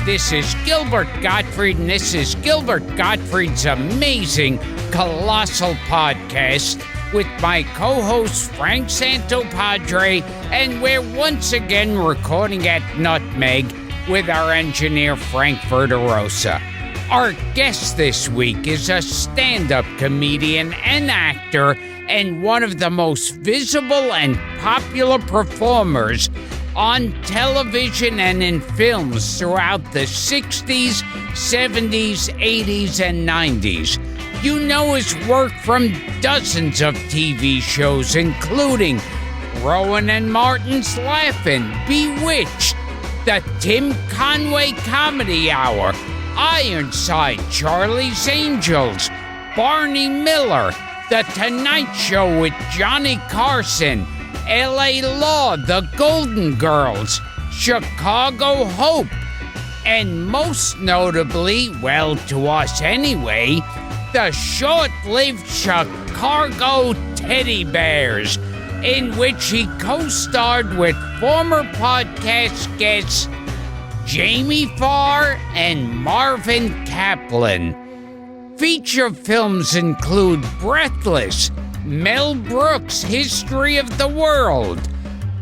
this is Gilbert Gottfried, and this is Gilbert Gottfried's amazing Colossal podcast with my co-host Frank Santopadre, and we're once again recording at Nutmeg with our engineer Frank Verderosa. Our guest this week is a stand-up comedian and actor and one of the most visible and popular performers on television and in films throughout the 60s, 70s, 80s, and 90s. You know his work from dozens of TV shows, including Rowan and Martin's Laugh-In, Bewitched, The Tim Conway Comedy Hour, Ironside, Charlie's Angels, Barney Miller, The Tonight Show with Johnny Carson, L.A. Law, The Golden Girls, Chicago Hope, and most notably, well, to us anyway, the short-lived Chicago Teddy Bears, in which he co-starred with former podcast guests Jamie Farr and Marvin Kaplan. Feature films include Breathless, Mel Brooks' History of the World,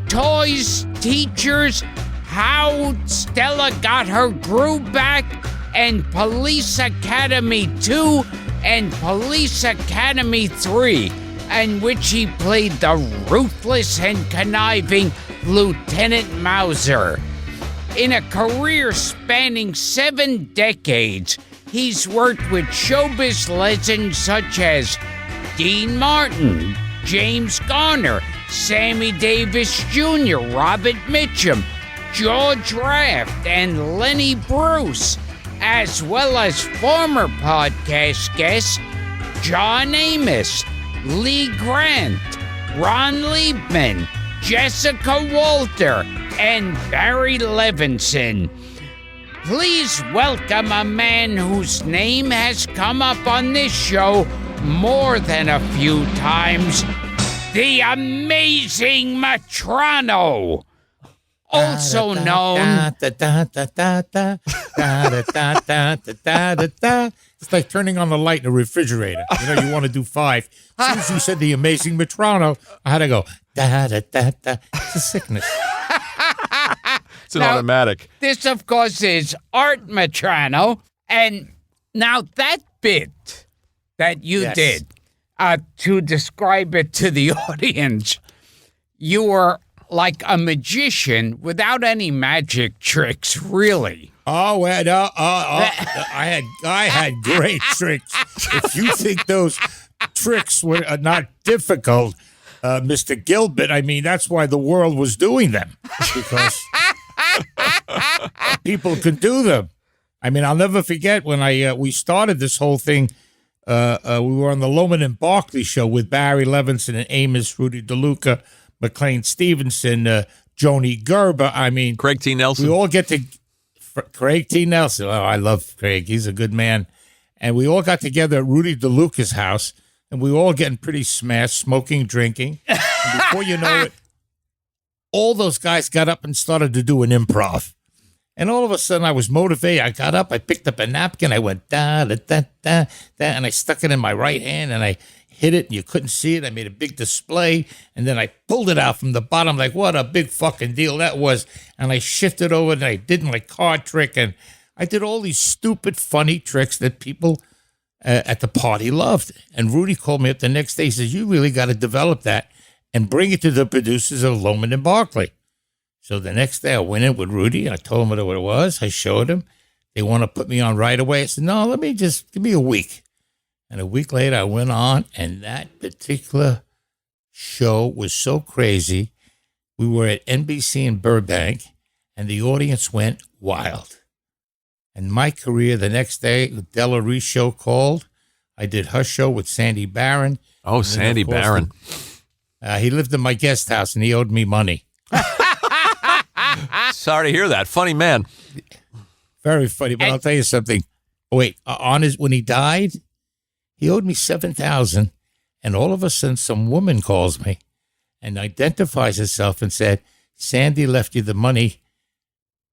Toys, Teachers, How Stella Got Her Groove Back, and Police Academy 2 and Police Academy 3, in which he played the ruthless and conniving Lieutenant Mauser. In a career spanning 7 decades, he's worked with showbiz legends such as Dean Martin, James Garner, Sammy Davis Jr., Robert Mitchum, George Raft, and Lenny Bruce, as well as former podcast guests John Amos, Lee Grant, Ron Liebman, Jessica Walter, and Barry Levinson. Please welcome a man whose name has come up on this show more than a few times, the amazing Metrano, also known... It's like turning on the light in a refrigerator. You know, you want to do 5. As soon as you said the amazing Metrano, I had to go, da-da-da-da. It's a sickness. It's an automatic. This, of course, is Art Metrano. And now that bit that you did, to describe it to the audience, you were like a magician without any magic tricks, really. Oh, well, I had great tricks. If you think those tricks were not difficult, Mr. Gilbert, I mean, that's why the world was doing them, because people could do them. I mean, I'll never forget when we started this whole thing. We were on the Loman and Barkley show with Barry Levinson and Amos, Rudy DeLuca, McLean Stevenson, Joni Gerber. I mean, Craig T. Nelson. We all get to Craig T. Nelson. Oh, I love Craig. He's a good man. And we all got together at Rudy DeLuca's house, and we were all getting pretty smashed, smoking, drinking. And before you know it, all those guys got up and started to do an improv. And all of a sudden, I was motivated. I got up, I picked up a napkin, I went da-da-da-da-da, and I stuck it in my right hand, and I hit it, and you couldn't see it. I made a big display, and then I pulled it out from the bottom, like, what a big fucking deal that was. And I shifted over, and I did my card trick, and I did all these stupid, funny tricks that people at the party loved. And Rudy called me up the next day. He says, you really got to develop that and bring it to the producers of Loman and Barkley. So the next day I went in with Rudy, and I told him what it was. I showed him. They want to put me on right away. I said, no, give me a week. And a week later I went on, and that particular show was so crazy. We were at NBC in Burbank, and the audience went wild. And my career, the next day, the Della Reese show called. I did her show with Sandy Barron. Oh, Sandy Barron. He lived in my guest house, and he owed me money. Sorry to hear that. Funny man. Very funny, but I'll tell you something. Wait, when he died, he owed me $7,000, and all of a sudden, some woman calls me and identifies herself and said, Sandy left you the money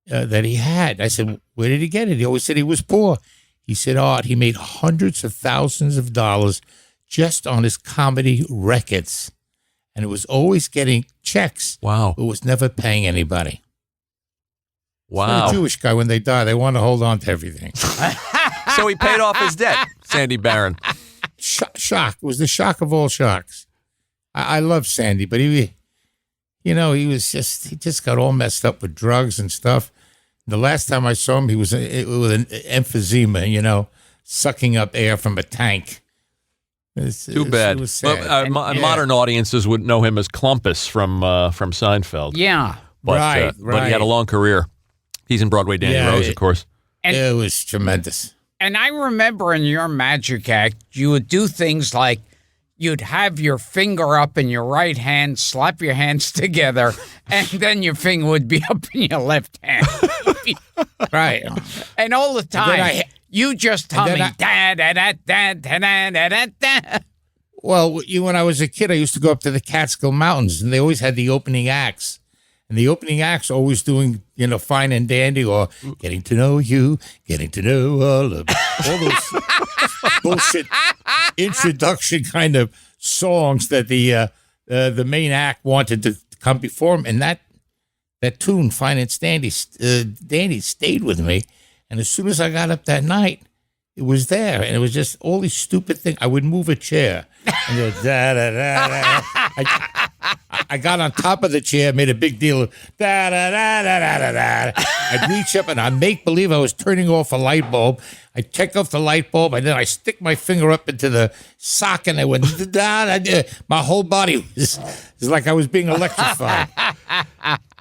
that he had. I said, where did he get it? He always said he was poor. He said, Art, he made hundreds of thousands of dollars just on his comedy records. And it was always getting checks. Wow. It was never paying anybody. Wow. So the Jewish guy, when they die, they want to hold on to everything. So he paid off his debt, Sandy Barron. Shock. It was the shock of all shocks. I love Sandy, but he just got all messed up with drugs and stuff. The last time I saw him, he was with an emphysema, sucking up air from a tank. Too bad. It was sad. Modern audiences would know him as Clumpus from Seinfeld. Yeah. But he had a long career. He's in Broadway Danny Rose, of course. And it was tremendous. And I remember in your magic act, you would do things like you'd have your finger up in your right hand, slap your hands together, and then your finger would be up in your left hand. Right. And all the time, you just humming, da-da-da-da-da-da-da-da. Well, when I was a kid, I used to go up to the Catskill Mountains, and they always had the opening acts. And the opening acts always doing, Fine and Dandy or Getting to Know You, Getting to Know all those bullshit introduction kind of songs that the main act wanted to come before him. And that tune, Fine and Dandy, stayed with me. And as soon as I got up that night, it was there. And it was just all these stupid things. I would move a chair. And go, da-da-da-da. I got on top of the chair, made a big deal of da-da-da-da-da-da. I'd reach up and I'd make believe I was turning off a light bulb. I'd check off the light bulb, and then I stick my finger up into the socket, and I went, da-da-da. My whole body was like I was being electrified.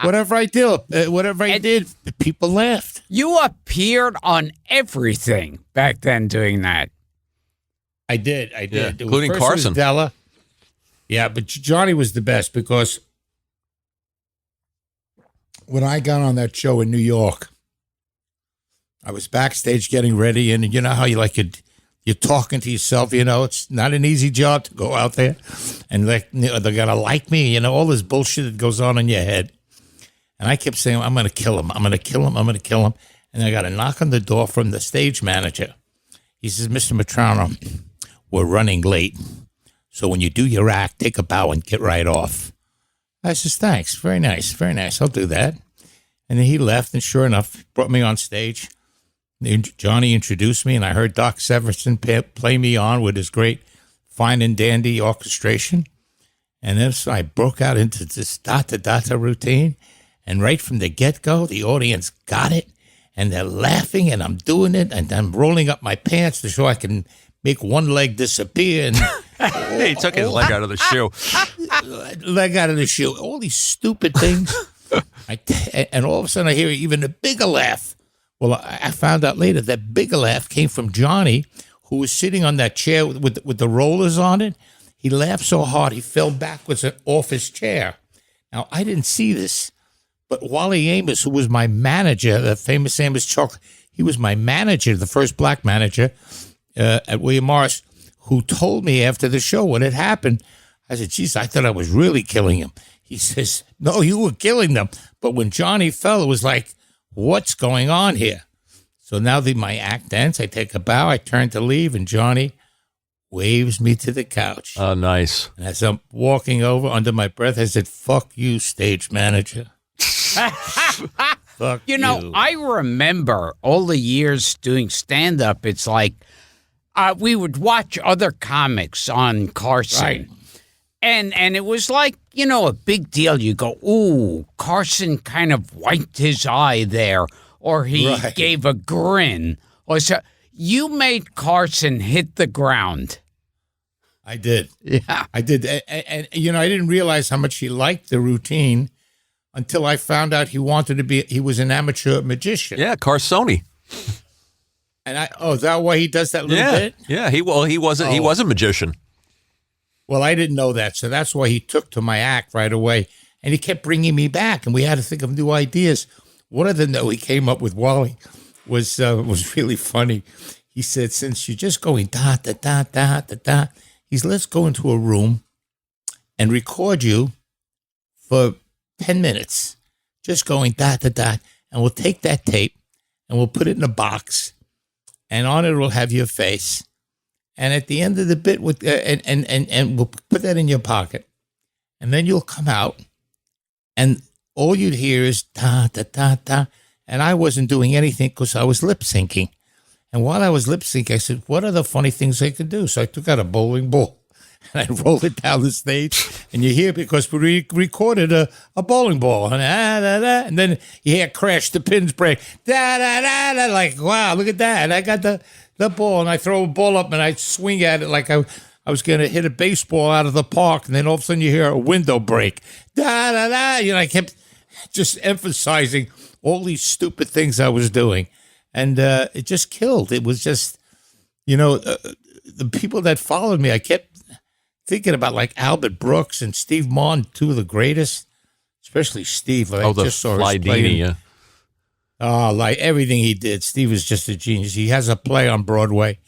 Whatever I did, people laughed. You appeared on everything back then doing that. I did. Yeah, including Carson. Della. Yeah, but Johnny was the best because when I got on that show in New York, I was backstage getting ready, and you know how you're talking to yourself. It's not an easy job to go out there, and they're gonna like me. All this bullshit that goes on in your head. And I kept saying, I'm gonna kill him. I'm gonna kill him. I'm gonna kill him. And I got a knock on the door from the stage manager. He says, Mr. Metrano, we're running late. So when you do your act, take a bow and get right off. I says, thanks. Very nice. Very nice. I'll do that. And then he left, and sure enough, brought me on stage. Johnny introduced me, and I heard Doc Severinsen play me on with his great Fine and Dandy orchestration. And then so I broke out into this da-da-da-da routine. And right from the get-go, the audience got it. And they're laughing, and I'm doing it. And I'm rolling up my pants to show I can make one leg disappear. And he took his leg out of the shoe. Leg out of the shoe. All these stupid things. And all of a sudden I hear even a bigger laugh. Well, I found out later that bigger laugh came from Johnny, who was sitting on that chair with the rollers on it. He laughed so hard he fell backwards off his chair. Now, I didn't see this, but Wally Amos, who was my manager, the famous Amos Chocolate, he was my manager, the first black manager at William Morris, who told me after the show what had happened. I said, geez, I thought I was really killing him. He says, no, you were killing them. But when Johnny fell, it was like, what's going on here? So now my act ends. I take a bow. I turn to leave, and Johnny waves me to the couch. Oh, nice. And as I'm walking over, under my breath, I said, fuck you, stage manager. Fuck you. I remember all the years doing stand-up. It's like we would watch other comics on Carson. Right. And it was like, a big deal. You go, ooh, Carson kind of wiped his eye there, or he gave a grin. Or so you made Carson hit the ground. I did. Yeah. I did. And I didn't realize how much he liked the routine until I found out he was an amateur magician. Yeah, Carsoni. And is that why he does that little bit? Yeah, he was a magician. Well, I didn't know that, so that's why he took to my act right away. And he kept bringing me back, and we had to think of new ideas. One of them that we came up with, Wally, was really funny. He said, since you're just going da-da-da-da-da-da, let's go into a room and record you for 10 minutes, just going da-da-da. and we'll take that tape and we'll put it in a box, and on it will have your face. And at the end of the bit, and we'll put that in your pocket, and then you'll come out, and all you'd hear is da da da da. And I wasn't doing anything because I was lip syncing. And while I was lip syncing, I said, "What are the funny things I could do?" So I took out a bowling ball and I rolled it down the stage. And you hear, because we recorded a bowling ball, and and then you hear crash, the pins break, da da da da. Like, wow, look at that! And I got the ball, and I throw a ball up, and I swing at it like I was going to hit a baseball out of the park, and then all of a sudden you hear a window break, da da da. You know, I kept just emphasizing all these stupid things I was doing, and it just killed. It was just, the people that followed me, I kept thinking about, like Albert Brooks and Steve Martin, two of the greatest, especially Steve. I just saw his play. Yeah. Oh, like everything he did, Steve is just a genius. He has a play on Broadway,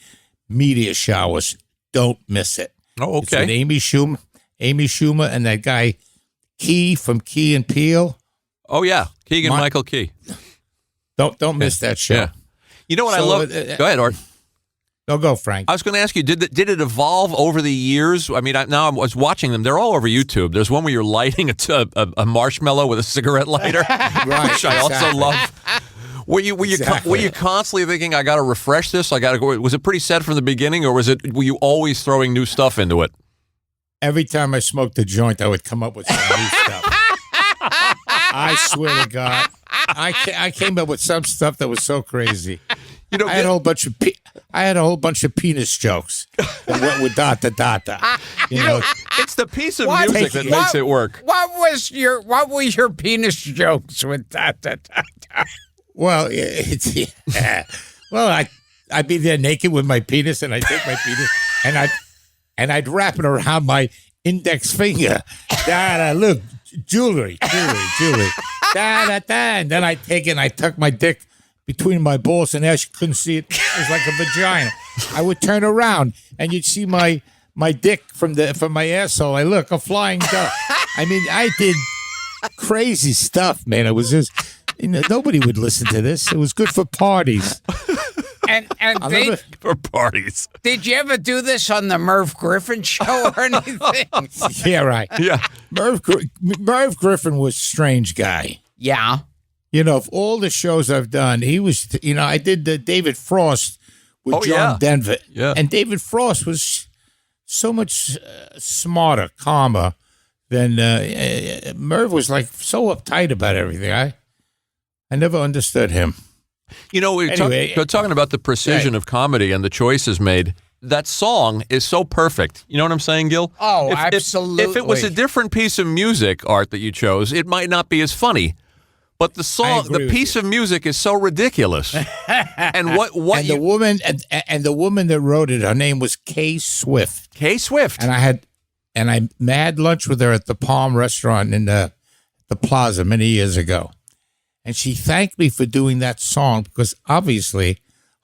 Meteor Showers. Don't miss it. Oh, It's okay. with Amy Schumer, and that guy Key from Key and Peele. Oh, yeah. Michael Key. Don't miss that show. Yeah. You know what I love? Go ahead, Art. No, go, Frank. I was going to ask you, did it evolve over the years? I mean, I was watching them. They're all over YouTube. There's one where you're lighting a marshmallow with a cigarette lighter, Right, which I also exactly. love. Were you constantly thinking, I got to refresh this? I got to go? Was it pretty set from the beginning, or were you always throwing new stuff into it? Every time I smoked a joint, I would come up with some new stuff. I swear to God, I came up with some stuff that was so crazy. I had a whole bunch of penis jokes that went with da da da da. It's the piece of What? music that makes it work. What were your penis jokes with that? Well, I'd be there naked with my penis, and I'd take my penis and I'd wrap it around my index finger. Da da, look, jewelry. Da da da, and then I'd take it and I'd tuck my dick between my balls, and as you couldn't see it, it was like a vagina. I would turn around, and you'd see my dick from my asshole. I look, a flying duck. I mean, I did crazy stuff, man. It was just, nobody would listen to this. It was good for parties. And For parties. did you ever do this on the Merv Griffin show or anything? Yeah, right. Yeah. Merv Griffin was a strange guy. Yeah. Of all the shows I've done, he was, I did the David Frost with John Denver. Yeah. And David Frost was so much smarter, calmer than Merv was, like, so uptight about everything. I never understood him. We're talking about the precision of comedy and the choices made. That song is so perfect. You know what I'm saying, Gil? Oh, absolutely. If it was a different piece of music, Art, that you chose, it might not be as funny. But the song, the piece of music is so ridiculous. And the woman that wrote it, her name was Kay Swift. Kay Swift. And I had lunch with her at the Palm restaurant in the Plaza many years ago. And she thanked me for doing that song because obviously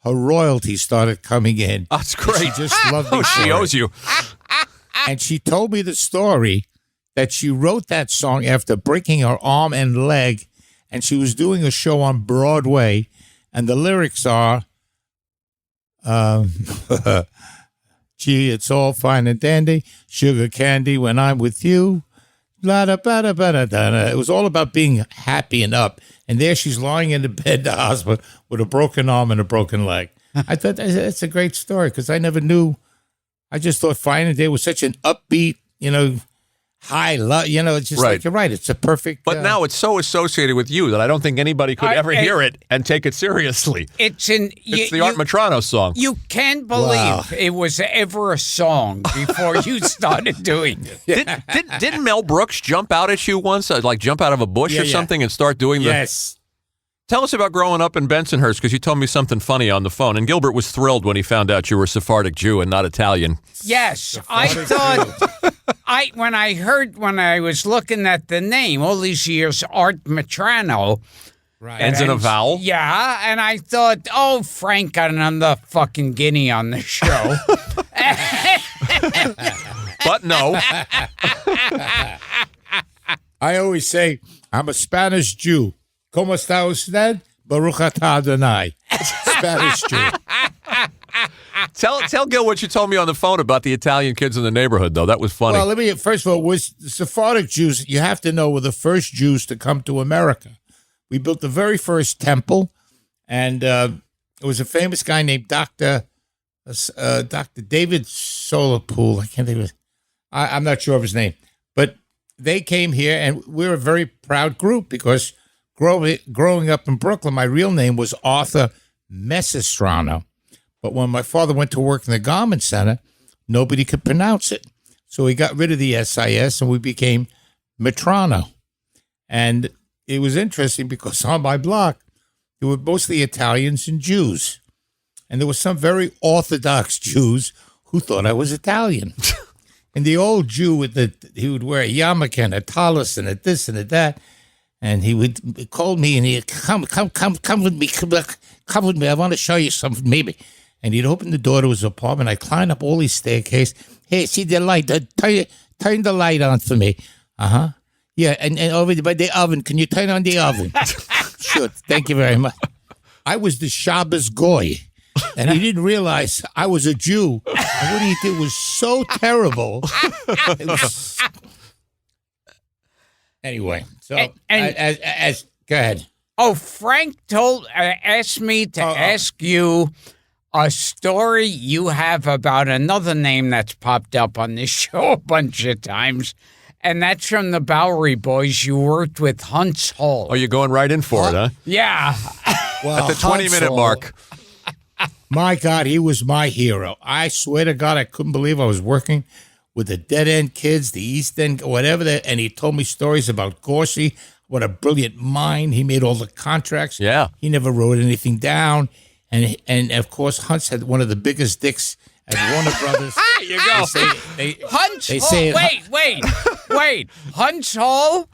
her royalties started coming in. That's great. She just loved me. She owes you. And she told me the story that she wrote that song after breaking her arm and leg, and she was doing a show on Broadway, and the lyrics are, gee, it's all fine and dandy, sugar candy when I'm with you. Blah, da, ba, da, ba, da, da, da. It was all about being happy and up. And there she's lying in the bed, the hospital, with a broken arm and a broken leg. I thought that's a great story because I never knew. I just thought Fine and Dandy was such an upbeat, high love. It's just like, you're right. It's a perfect. But now it's so associated with you that I don't think anybody could ever hear it and take it seriously. It's the Art Metrano song. You can't believe it was ever a song before you started doing it. Didn't Mel Brooks jump out at you once, like jump out of a bush or something and start doing the... Yes. Tell us about growing up in Bensonhurst, because you told me something funny on the phone, and Gilbert was thrilled when he found out you were a Sephardic Jew and not Italian. Yes, I thought when I was looking at the name all these years, Art Metrano. Right. Ends in a vowel. Yeah, and I thought, Frank got another fucking guinea on the show. But no. I always say I'm a Spanish Jew. Como está usted? Baruch atah Adonai. Spanish Jew. Tell Gil what you told me on the phone about the Italian kids in the neighborhood, though. That was funny. Well, first of all, was the Sephardic Jews, you have to know, were the first Jews to come to America. We built the very first temple, and it was a famous guy named Dr. David Solapool. I can't think of it. I'm not sure of his name. But they came here, and we're a very proud group because growing up in Brooklyn, my real name was Arthur Metrano. But when my father went to work in the garment center, nobody could pronounce it. So he got rid of the SIS, and we became Metrano. And it was interesting because on my block, there were mostly Italians and Jews. And there were some very Orthodox Jews who thought I was Italian. And the old Jew, he would wear a yarmulke and a tallis and a this and a that. And he would call me and he'd come with me. Come with me. I want to show you something, maybe. And he'd open the door to his apartment. I'd climb up all these staircases. Hey, see the light? Turn the light on for me. Uh-huh. Yeah, and over by the oven. Can you turn on the oven? Sure. Thank you very much. I was the Shabbos Goy. And he didn't realize I was a Jew. And what he did was so terrible. Anyway, so as go ahead. Oh, Frank asked me to ask you a story you have about another name that's popped up on this show a bunch of times, and that's from the Bowery Boys. You worked with Huntz Hall. Oh, you're going right in for it, huh? Yeah. Well, at the 20-minute mark. My God, he was my hero. I swear to God, I couldn't believe I was working with the Dead End Kids, the East End, whatever. And he told me stories about Gorsie. What a brilliant mind. He made all the contracts. Yeah. He never wrote anything down. And of course, Huntz had one of the biggest dicks at Warner Brothers. You go. Huntz Hall. Wait. Huntz Hall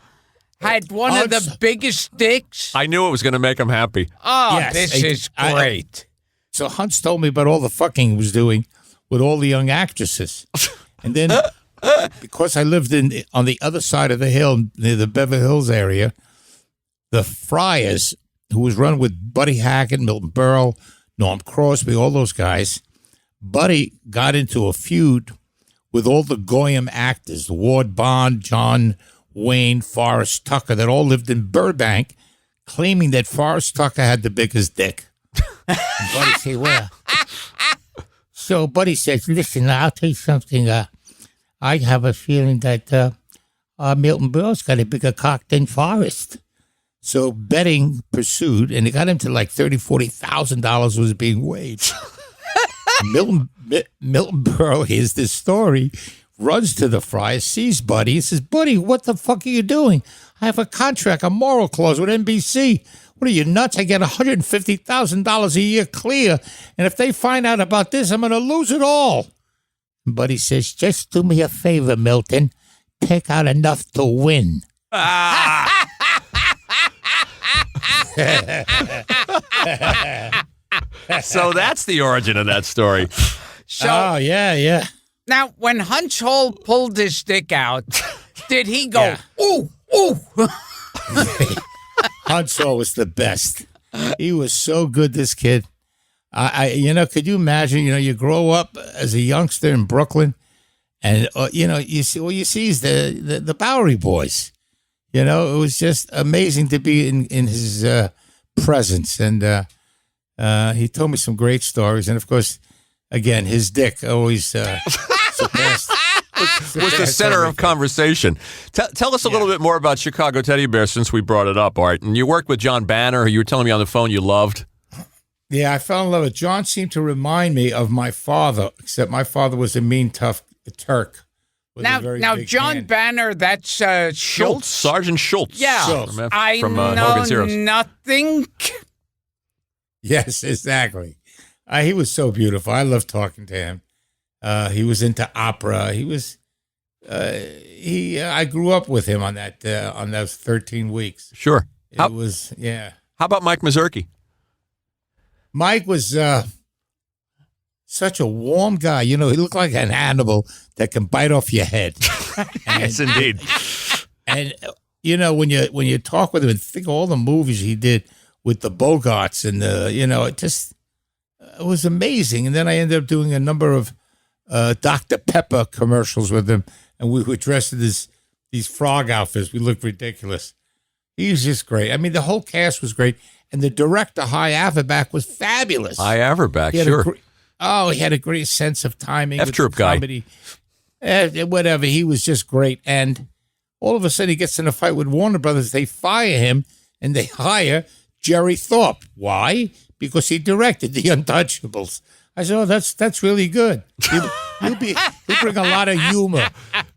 had one of the biggest dicks? I knew it was going to make him happy. Oh, yes, this is great. So Huntz told me about all the fucking he was doing with all the young actresses. And then because I lived on the other side of the hill near the Beverly Hills area, the Friars, who was run with Buddy Hackett, Milton Berle, Norm Crosby, all those guys, Buddy got into a feud with all the Goyim actors, Ward Bond, John Wayne, Forrest Tucker, that all lived in Burbank, claiming that Forrest Tucker had the biggest dick. And Buddy said, well. So Buddy says, listen, I'll tell you something. I have a feeling that Milton Berle's got a bigger cock than Forrest. So betting pursued, and it got him to like $30,000-$40,000 was being waived. Milton Berle hears this story, runs to the Friars, sees Buddy, he says, Buddy, what the fuck are you doing? I have a contract, a moral clause with NBC. What are you, nuts? I get $150,000 a year clear, and if they find out about this, I'm going to lose it all. Buddy says, just do me a favor, Milton. Take out enough to win. So that's the origin of that story. So, yeah. Now, when Huntz Hall pulled his dick out, did he go, ooh? Huntz Hall was the best. He was so good, this kid. Could you imagine, you grow up as a youngster in Brooklyn and, you see is the Bowery Boys. It was just amazing to be in his presence. And he told me some great stories. And, of course, again, his dick always surpassed. Was the center of conversation. Tell us a little bit more about Chicago Teddy Bear since we brought it up, Art. And you worked with John Banner, who you were telling me on the phone you loved. Yeah, I fell in love with John. Seemed to remind me of my father, except my father was a mean, tough Turk. Now, John Banner, that's Schultz? Sergeant Schultz. Yeah. Schultz. I from know Hogan's Heroes. nothing. Yes, exactly. He was so beautiful. I loved talking to him. He was into opera. He was. I grew up with him on those 13 weeks. Sure. It was. How about Mike Mazurki? Mike was such a warm guy. He looked like an animal that can bite off your head. Yes, indeed. And when you talk with him and think of all the movies he did with the Bogarts and it was amazing. And then I ended up doing a number of Dr. Pepper commercials with him, and we were dressed in these frog outfits. We looked ridiculous. He was just great. I mean, the whole cast was great, and the director, Hy Averback, was fabulous. Hy Averback, sure. He had a great sense of timing. F-Troop guy. Whatever, he was just great. And all of a sudden, he gets in a fight with Warner Brothers. They fire him, and they hire Jerry Thorpe. Why? Because he directed The Untouchables. I said, "Oh, that's really good. He'll bring a lot of humor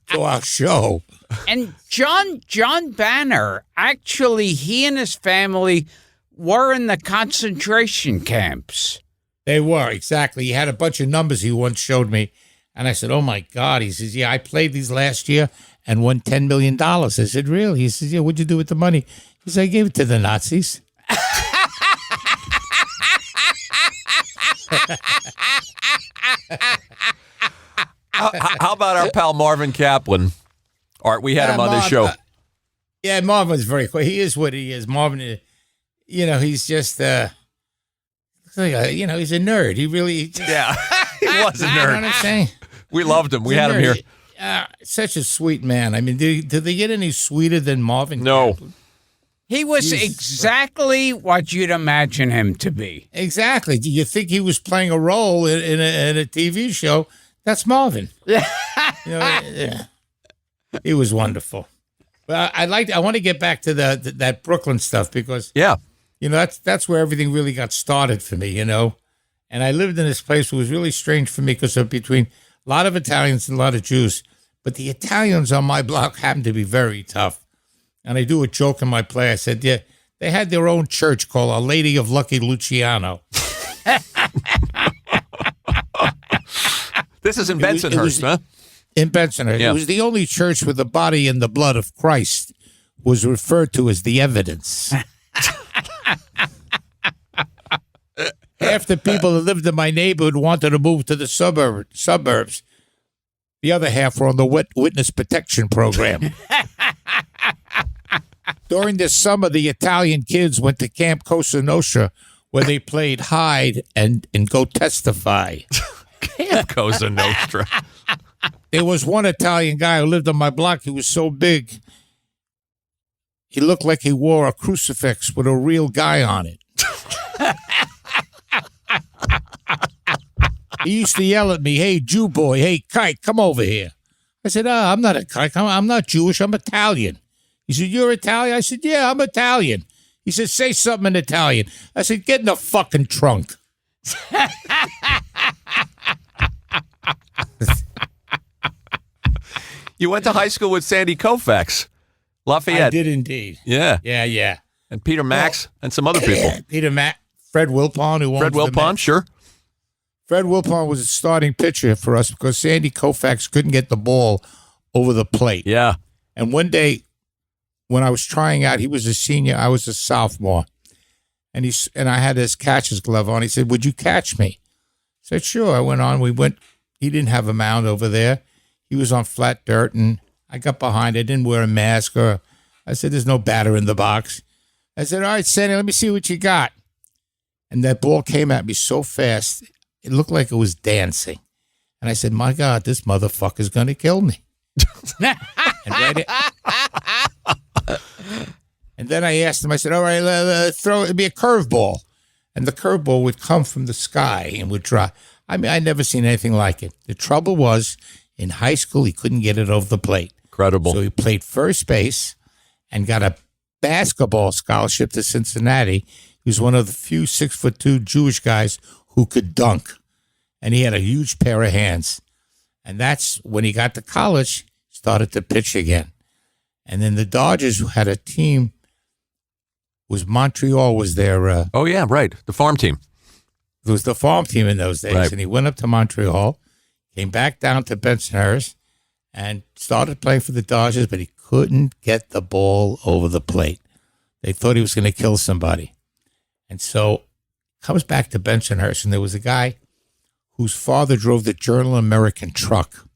to our show." And John Banner, actually, he and his family were in the concentration camps. They were, exactly. He had a bunch of numbers he once showed me, and I said, "Oh my God!" He says, "Yeah, I played these last year and won $10 million." I said, "Really?" He says, "Yeah, what'd you do with the money?" He said, "I gave it to the Nazis." How about our pal Marvin Kaplan? Art, we had him on this show. Yeah, Marvin's very cool. He is what he is. Marvin, he's just, he's a nerd. He really, yeah, he was a nerd. You know what I'm saying? We loved him. We had him here. Such a sweet man. I mean, did they get any sweeter than Marvin? No. Kaplan? He was exactly what you'd imagine him to be. Exactly. Do you think he was playing a role in a TV show? That's Marvin. He was wonderful. But I want to get back to that Brooklyn stuff because that's where everything really got started for me. And I lived in this place. It was really strange for me because of between a lot of Italians and a lot of Jews. But the Italians on my block happened to be very tough. And I do a joke in my play. I said, yeah, they had their own church called Our Lady of Lucky Luciano. This is in Bensonhurst, huh? In Bensonhurst. Yeah. It was the only church where the body and the blood of Christ was referred to as the evidence. Half the people that lived in my neighborhood wanted to move to the suburbs. The other half were on the witness protection program. During the summer, the Italian kids went to Camp Cosa Nostra, where they played hide and go testify. Camp Cosa Nostra. There was one Italian guy who lived on my block. He was so big, he looked like he wore a crucifix with a real guy on it. He used to yell at me, "Hey, Jew boy, hey, kike, come over here." I said, I'm not a kike. I'm not Jewish. I'm Italian. He said, "You're Italian?" I said, "Yeah, I'm Italian." He said, "Say something in Italian." I said, "Get in the fucking trunk." You went to high school with Sandy Koufax, Lafayette. I did indeed. Yeah. Yeah. And Peter Max and some other people. Fred Wilpon, who owns Fred Wilpon, sure. Fred Wilpon was a starting pitcher for us because Sandy Koufax couldn't get the ball over the plate. Yeah. And one day, when I was trying out, he was a senior, I was a sophomore, and I had his catcher's glove on. He said, "Would you catch me?" I said, "Sure." I went on. We went. He didn't have a mound over there. He was on flat dirt, and I got behind. I didn't wear a mask. I said, "There's no batter in the box." I said, "All right, Sandy, let me see what you got." And that ball came at me so fast, it looked like it was dancing. And I said, "My God, this motherfucker's going to kill me." And then I asked him, I said, "All right, throw it, be a curveball." And the curveball would come from the sky and would drop. I mean, I'd never seen anything like it. The trouble was, in high school, he couldn't get it over the plate. Incredible. So he played first base and got a basketball scholarship to Cincinnati. He was one of the few 6'2" Jewish guys who could dunk. And he had a huge pair of hands. And that's when he got to college, started to pitch again. And then the Dodgers, who had a team, Montreal was their... oh, yeah, right. The farm team. It was the farm team in those days. Right. And he went up to Montreal, came back down to Bensonhurst, and started playing for the Dodgers, but he couldn't get the ball over the plate. They thought he was going to kill somebody. And so comes back to Bensonhurst, and there was a guy whose father drove the Journal American truck.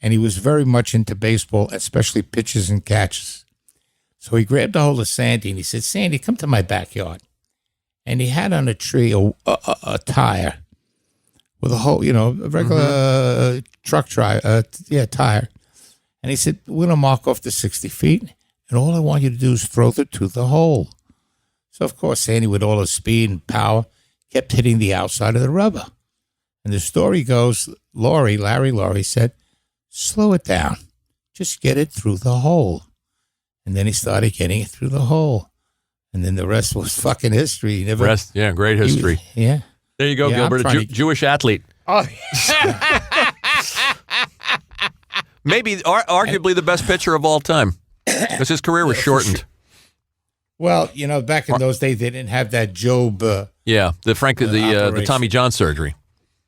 And he was very much into baseball, especially pitches and catches. So he grabbed a hold of Sandy and he said, Sandy, come to my backyard. And he had on a tree a tire with a hole, a regular truck tire. And he said, we're going to mark off the 60 feet, and all I want you to do is throw through the hole. So, of course, Sandy, with all his speed and power, kept hitting the outside of the rubber. And the story goes, Larry said, slow it down. Just get it through the hole. And then he started getting it through the hole. And then the rest was fucking history. Great history. Yeah. There you go, yeah, Gilbert, Jewish athlete. Oh, Maybe arguably the best pitcher of all time, because his career was shortened. Well, back in those days, they didn't have that Job. The Tommy John surgery.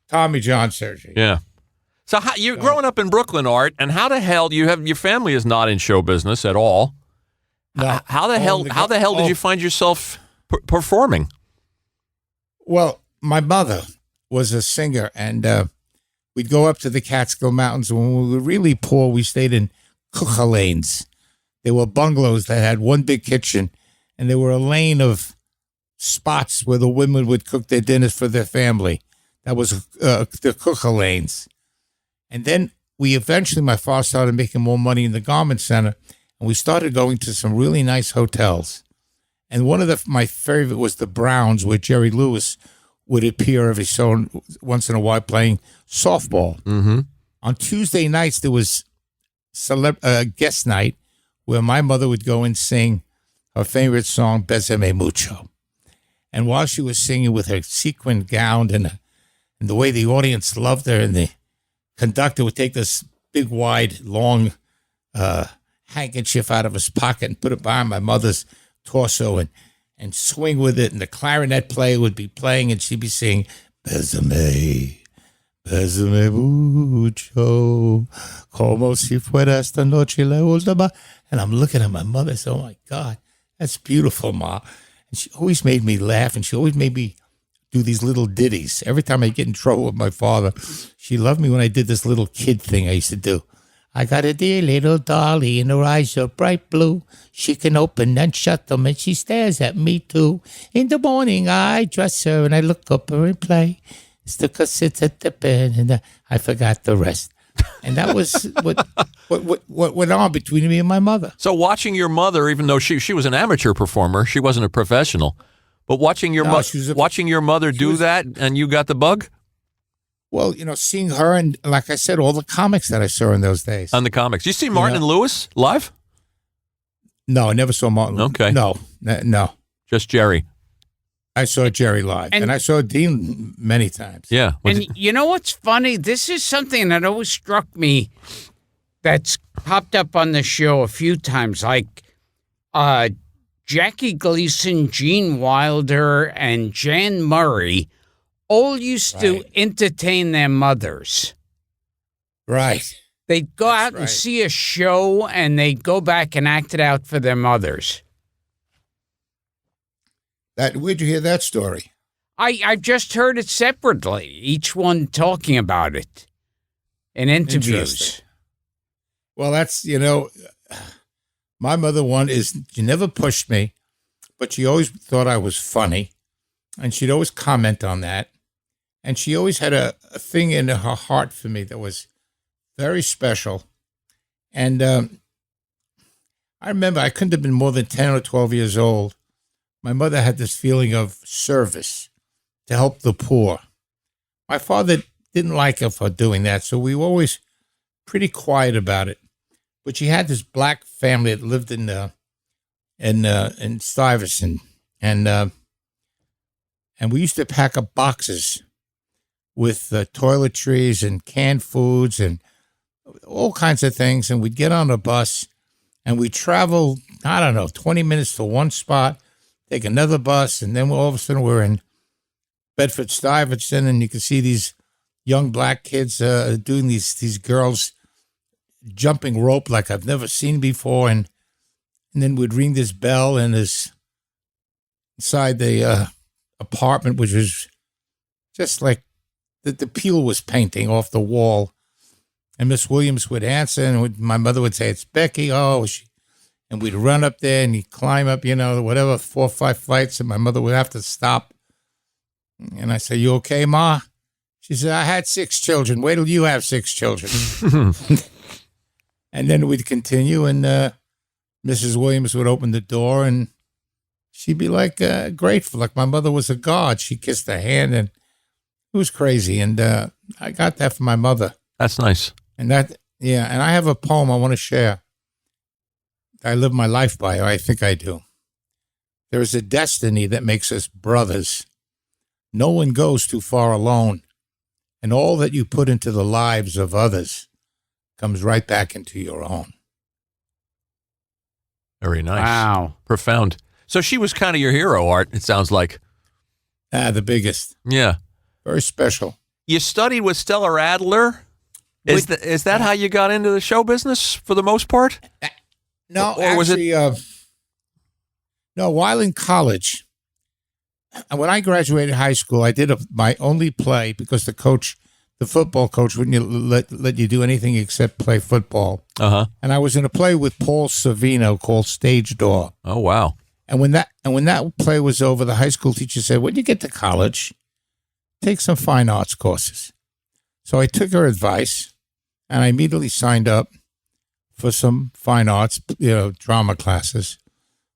Tommy John surgery. Yeah. So you're growing up in Brooklyn, Art, and how the hell your family is not in show business at all? No. How the hell did you find yourself performing? Well, my mother was a singer, and we'd go up to the Catskill Mountains. When we were really poor, we stayed in Cuckoo lanes. They were bungalows that had one big kitchen, and there were a lane of spots where the women would cook their dinners for their family. That was the Cuckoo lanes. And then my father started making more money in the garment center, and we started going to some really nice hotels. And one of my favorite was the Browns, where Jerry Lewis would appear once in a while playing softball. Mm-hmm. On Tuesday nights, there was guest night where my mother would go and sing her favorite song, Besame Mucho. And while she was singing with her sequin gown and the way the audience loved her, and the conductor would take this big, wide, long handkerchief out of his pocket and put it behind my mother's torso and swing with it, and the clarinet player would be playing, and she'd be singing, Besame mucho, como si fuera esta noche la última. And I'm looking at my mother and say, oh my God, that's beautiful, Ma. And she always made me laugh, and she always made me do these little ditties. Every time I get in trouble with my father, she loved me when I did this little kid thing I used to do. I got a dear little dolly, and her eyes are bright blue. She can open and shut them, and she stares at me too. In the morning, I dress her, and I look up her and play. Sticker sits at the bed, and I forgot the rest. And that was what went on between me and my mother. So watching your mother, even though she was an amateur performer, she wasn't a professional, but watching your mother do that, and you got the bug? Well, seeing her and, like I said, all the comics that I saw in those days. On the comics. You see Martin and Lewis live? No, I never saw Martin. Okay. No. Just Jerry. I saw Jerry live, and I saw Dean many times. Yeah. And you know what's funny? This is something that always struck me that's popped up on the show a few times, like Jackie Gleason, Gene Wilder, and Jan Murray all used to entertain their mothers. Right. They'd go out and see a show, and they'd go back and act it out for their mothers. Where'd you hear that story? I've just heard it separately, each one talking about it in interviews. Well, that's, my mother she never pushed me, but she always thought I was funny, and she'd always comment on that. And she always had a thing in her heart for me that was very special. And I remember I couldn't have been more than 10 or 12 years old. My mother had this feeling of service to help the poor. My father didn't like her for doing that, so we were always pretty quiet about it. But she had this black family that lived in Stuyvesant, and we used to pack up boxes with toiletries and canned foods and all kinds of things, and we'd get on a bus, and we'd travel, 20 minutes to one spot, take another bus, and then all of a sudden we're in Bedford-Stuyvesant, and you can see these young black kids doing these girls jumping rope like I've never seen before, and then we'd ring this bell, and inside the apartment, which was just like the peel was painting off the wall, and Miss Williams would answer, and my mother would say, "It's Becky." And And we'd run up there and he'd climb up, whatever, 4 or 5 flights, and my mother would have to stop. And I said, "You okay, Ma?" She said, "I had 6 children. Wait till you have 6 children." And then we'd continue, and Mrs. Williams would open the door, and she'd be like grateful. Like my mother was a god. She kissed her hand, and it was crazy. And I got that from my mother. That's nice. And and I have a poem I want to share. I live my life by, or I think I do. There is a destiny that makes us brothers. No one goes too far alone. And all that you put into the lives of others comes right back into your own. Very nice. Wow. Profound. So she was kind of your hero, Art, it sounds like. The biggest. Yeah. Very special. You studied with Stella Adler? Is that how you got into the show business for the most part? No, or was actually, no, while in college, when I graduated high school, I did my only play because the football coach wouldn't let you do anything except play football. Uh-huh. And I was in a play with Paul Savino called Stage Door. Oh, wow. And when that play was over, the high school teacher said, "When you get to college, take some fine arts courses." So I took her advice, and I immediately signed up for some fine arts, drama classes.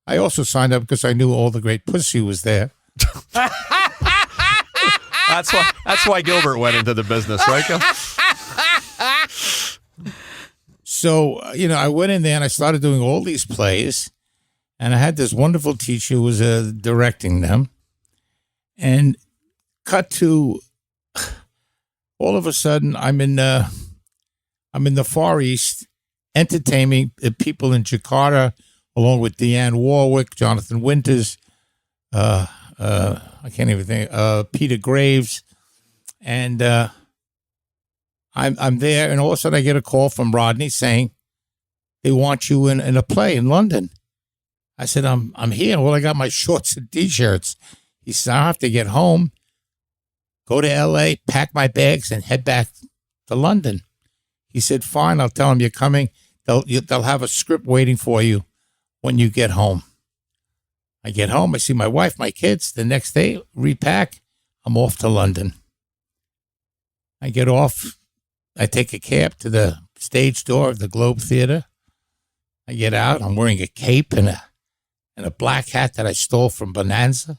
I also signed up because I knew all the great pussy was there. That's why Gilbert went into the business, right, Gil? So, I went in there and I started doing all these plays, and I had this wonderful teacher who was directing them. And cut to, all of a sudden, I'm in the Far East, entertaining people in Jakarta, along with Deanne Warwick, Jonathan Winters, I can't even think, Peter Graves, and I'm there, and all of a sudden I get a call from Rodney saying they want you in a play in London. I said, I'm here. Well, I got my shorts and T-shirts. He said, "I have to get home, go to L.A., pack my bags, and head back to London." He said, "Fine, I'll tell them you're coming. They'll have a script waiting for you when you get home." I get home, I see my wife, my kids. The next day, repack, I'm off to London. I get off, I take a cab to the stage door of the Globe Theater. I get out, I'm wearing a cape and a black hat that I stole from Bonanza.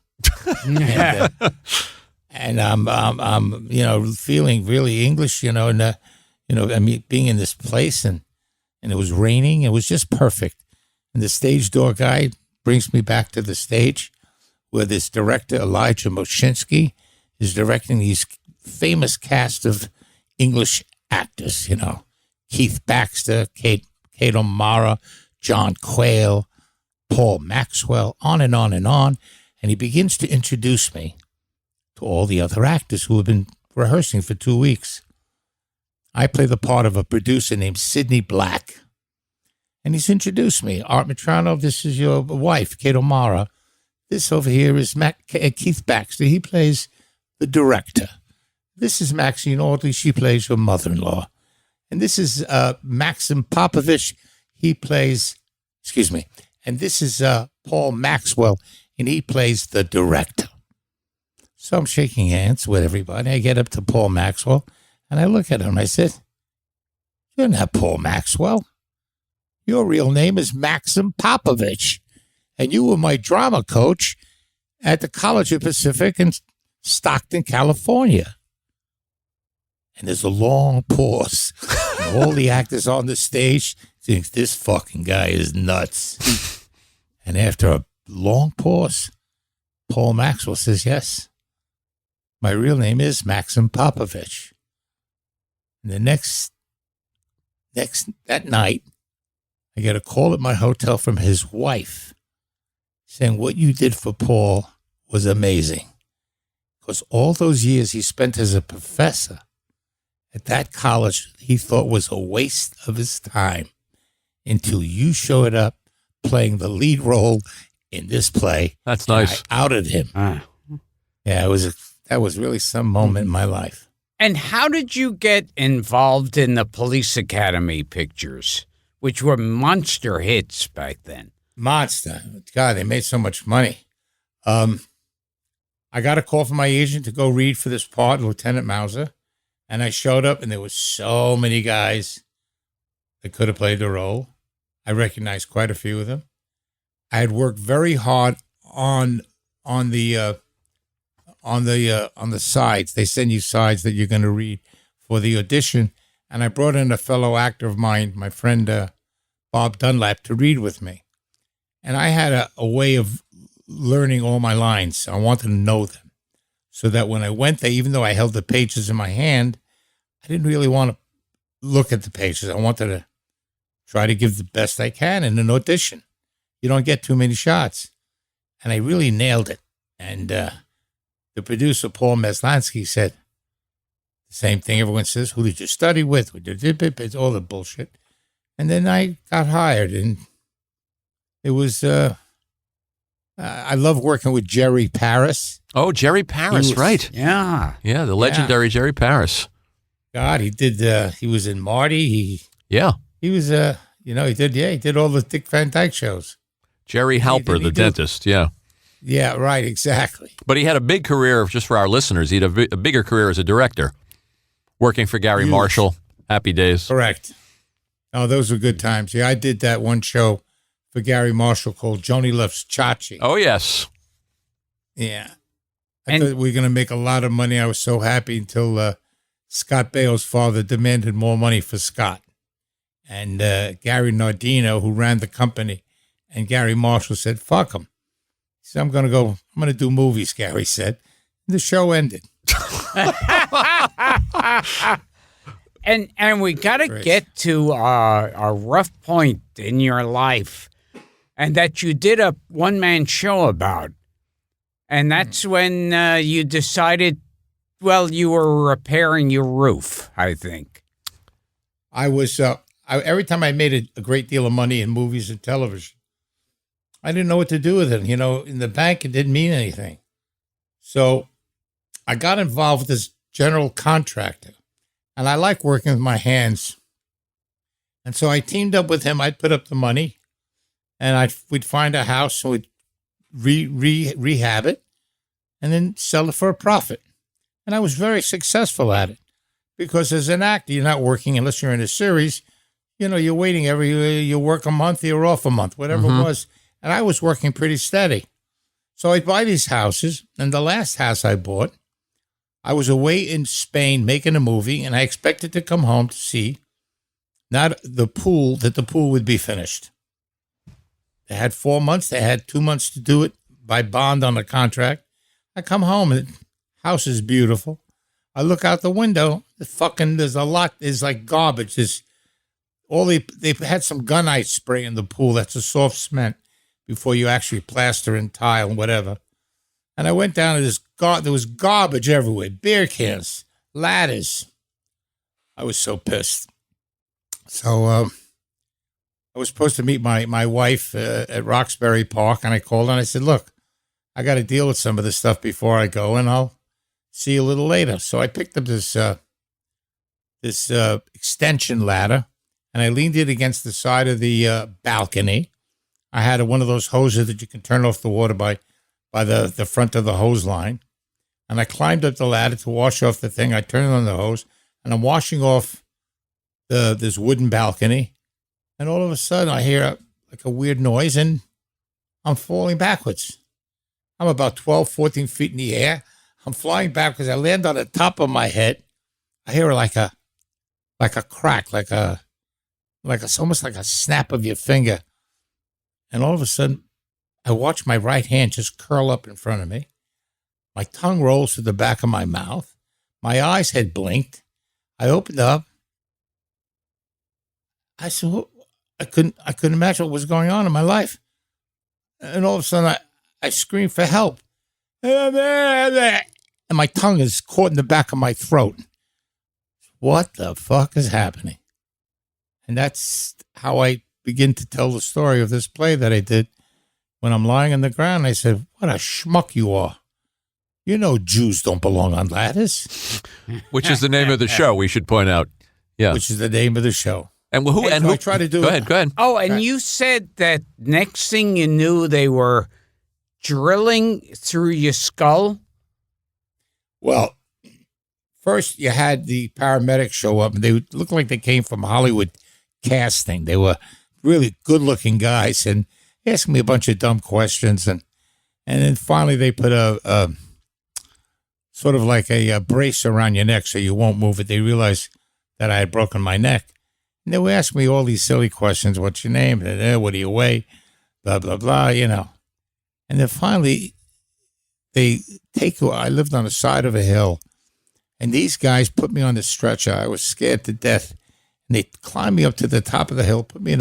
and I'm feeling really English, being in this place, and it was raining. It was just perfect. And the stage door guy brings me back to the stage where this director, Elijah Moshinsky, is directing these famous cast of English actors, Keith Baxter, Kate O'Mara, John Quayle, Paul Maxwell, on and on and on. And he begins to introduce me to all the other actors who have been rehearsing for 2 weeks. I play the part of a producer named Sidney Black. And he's introduced me. "Art Metrano, this is your wife, Kate O'Mara. This over here is Keith Baxter. He plays the director. This is Maxine Audley. She plays your mother-in-law. And this is Maxim Popovich. He plays, and this is Paul Maxwell, and he plays the director." So I'm shaking hands with everybody. I get up to Paul Maxwell, and I look at him. I said, "You're not Paul Maxwell. Your real name is Maxim Popovich, and you were my drama coach at the College of Pacific in Stockton, California." And there's a long pause. And all the actors on the stage think, "This fucking guy is nuts." And after a long pause, Paul Maxwell says, "Yes, my real name is Maxim Popovich." And that night, I get a call at my hotel from his wife saying, "What you did for Paul was amazing." Because all those years he spent as a professor at that college he thought was a waste of his time, until you showed up playing the lead role in this play. That's nice. I outed him. Yeah, that was really some moment in my life. And how did you get involved in the Police Academy pictures? which were monster hits back then. Monster. God, they made so much money. I got a call from my agent to go read for this part, Lieutenant Mauser, and I showed up, and there was so many guys that could have played the role. I recognized quite a few of them. I had worked very hard on the sides. They send you sides that you're going to read for the audition, and I brought in a fellow actor of mine, my friend Bob Dunlap, to read with me. And I had a way of learning all my lines. I wanted to know them, so that when I went there, even though I held the pages in my hand, I didn't really want to look at the pages. I wanted to try to give the best I can in an audition. You don't get too many shots. And I really nailed it. And the producer, Paul Meslansky, said the same thing everyone says. Who did you study with? It's all the bullshit. And then I got hired. And it was, I love working with Jerry Paris. Oh, Jerry Paris, right. Yeah. Yeah, the legendary Jerry Paris. God, he did, he was in Marty. He was, he did all the Dick Van Dyke shows. Jerry Halper, the dentist, yeah. Yeah, right, exactly. But he had a big career, just for our listeners, he had a bigger career as a director, working for Gary Marshall, Happy Days. Correct. Oh, those were good times. Yeah, I did that one show for Gary Marshall called Joni Loves Chachi. Oh, yes. Yeah. I thought we were going to make a lot of money. I was so happy until Scott Bale's father demanded more money for Scott. And Gary Nardino, who ran the company, and Gary Marshall said, fuck him. He said, I'm going to do movies, Gary said. And the show ended. And we got to get to a rough point in your life, and that you did a one-man show about. And that's when you decided, well, you were repairing your roof, I think. I was, every time I made a great deal of money in movies and television, I didn't know what to do with it. You know, in the bank, it didn't mean anything. So I got involved with this general contractor, and I like working with my hands. And so I teamed up with him. I'd put up the money, and we'd find a house, and we'd rehab it, and then sell it for a profit. And I was very successful at it, because as an actor, you're not working unless you're in a series. You know, you're waiting you work a month, you're off a month, whatever it was. And I was working pretty steady. So I'd buy these houses, and the last house I bought, I was away in Spain making a movie, and I expected to come home to see that the pool would be finished. They had 4 months. They had 2 months to do it by bond on the contract. I come home, and the house is beautiful. I look out the window. There's like garbage. They had some gunite spray in the pool. That's a soft cement before you actually plaster and tile and whatever. And I went down to there was garbage everywhere, beer cans, ladders. I was so pissed. So I was supposed to meet my wife at Roxbury Park, and I called her and I said, look, I got to deal with some of this stuff before I go, and I'll see you a little later. So I picked up this extension ladder, and I leaned it against the side of the balcony. I had one of those hoses that you can turn off the water by the front of the hose line. And I climbed up the ladder to wash off the thing. I turned on the hose, and I'm washing off this wooden balcony. And all of a sudden, I hear like a weird noise, and I'm falling backwards. I'm about 12, 14 feet in the air. I'm flying backwards. I land on the top of my head. I hear like a crack, it's almost like a snap of your finger. And all of a sudden, I watch my right hand just curl up in front of me. My tongue rolls to the back of my mouth. My eyes had blinked. I opened up. I said, I couldn't imagine what was going on in my life. And all of a sudden, I screamed for help. And my tongue is caught in the back of my throat. What the fuck is happening? And that's how I begin to tell the story of this play that I did. When I'm lying on the ground, I said, what a schmuck you are. You know Jews don't belong on ladders. Which is the name of the show, we should point out. Yeah. Which is the name of the show. And who? And who? I try to do. Go ahead. Oh, and you said that next thing you knew, they were drilling through your skull. Well, first you had the paramedics show up, and they looked like they came from Hollywood casting. They were really good-looking guys, and asked me a bunch of dumb questions, and then finally they put a sort of like a brace around your neck so you won't move it. They realized that I had broken my neck. And they would ask me all these silly questions. What's your name? What do you weigh? Blah, blah, blah, And then finally, I lived on the side of a hill, and these guys put me on the stretcher. I was scared to death. And they climbed me up to the top of the hill, put me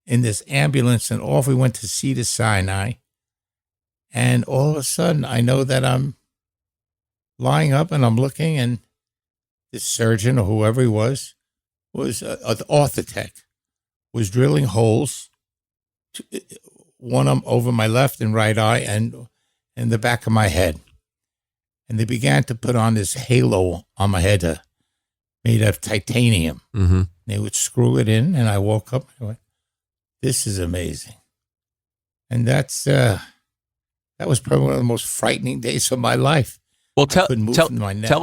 in this ambulance, and off we went to Cedars-Sinai. And all of a sudden, I know that I'm lying up and I'm looking, and this surgeon or whoever he was an orthotech, was drilling holes, one over my left and right eye and in the back of my head. And they began to put on this halo on my head made of titanium. Mm-hmm. They would screw it in, and I woke up and I went, this is amazing. And that was probably one of the most frightening days of my life. Well, tell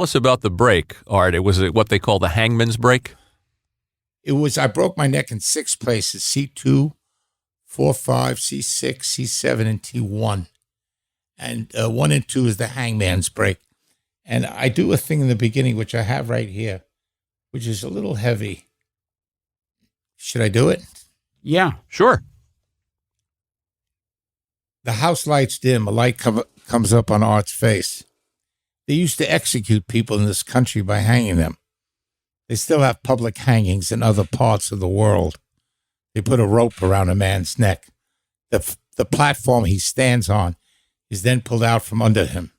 us about the break, Art. Was it what they call the hangman's break? I broke my neck in 6 places, C2, 4, 5, C6, C7, and T1. And 1 and 2 is the hangman's break. And I do a thing in the beginning, which I have right here, which is a little heavy. Should I do it? Yeah. Sure. The house lights dim. A light comes up on Art's face. They used to execute people in this country by hanging them. They still have public hangings in other parts of the world. They put a rope around a man's neck. The platform he stands on is then pulled out from under him.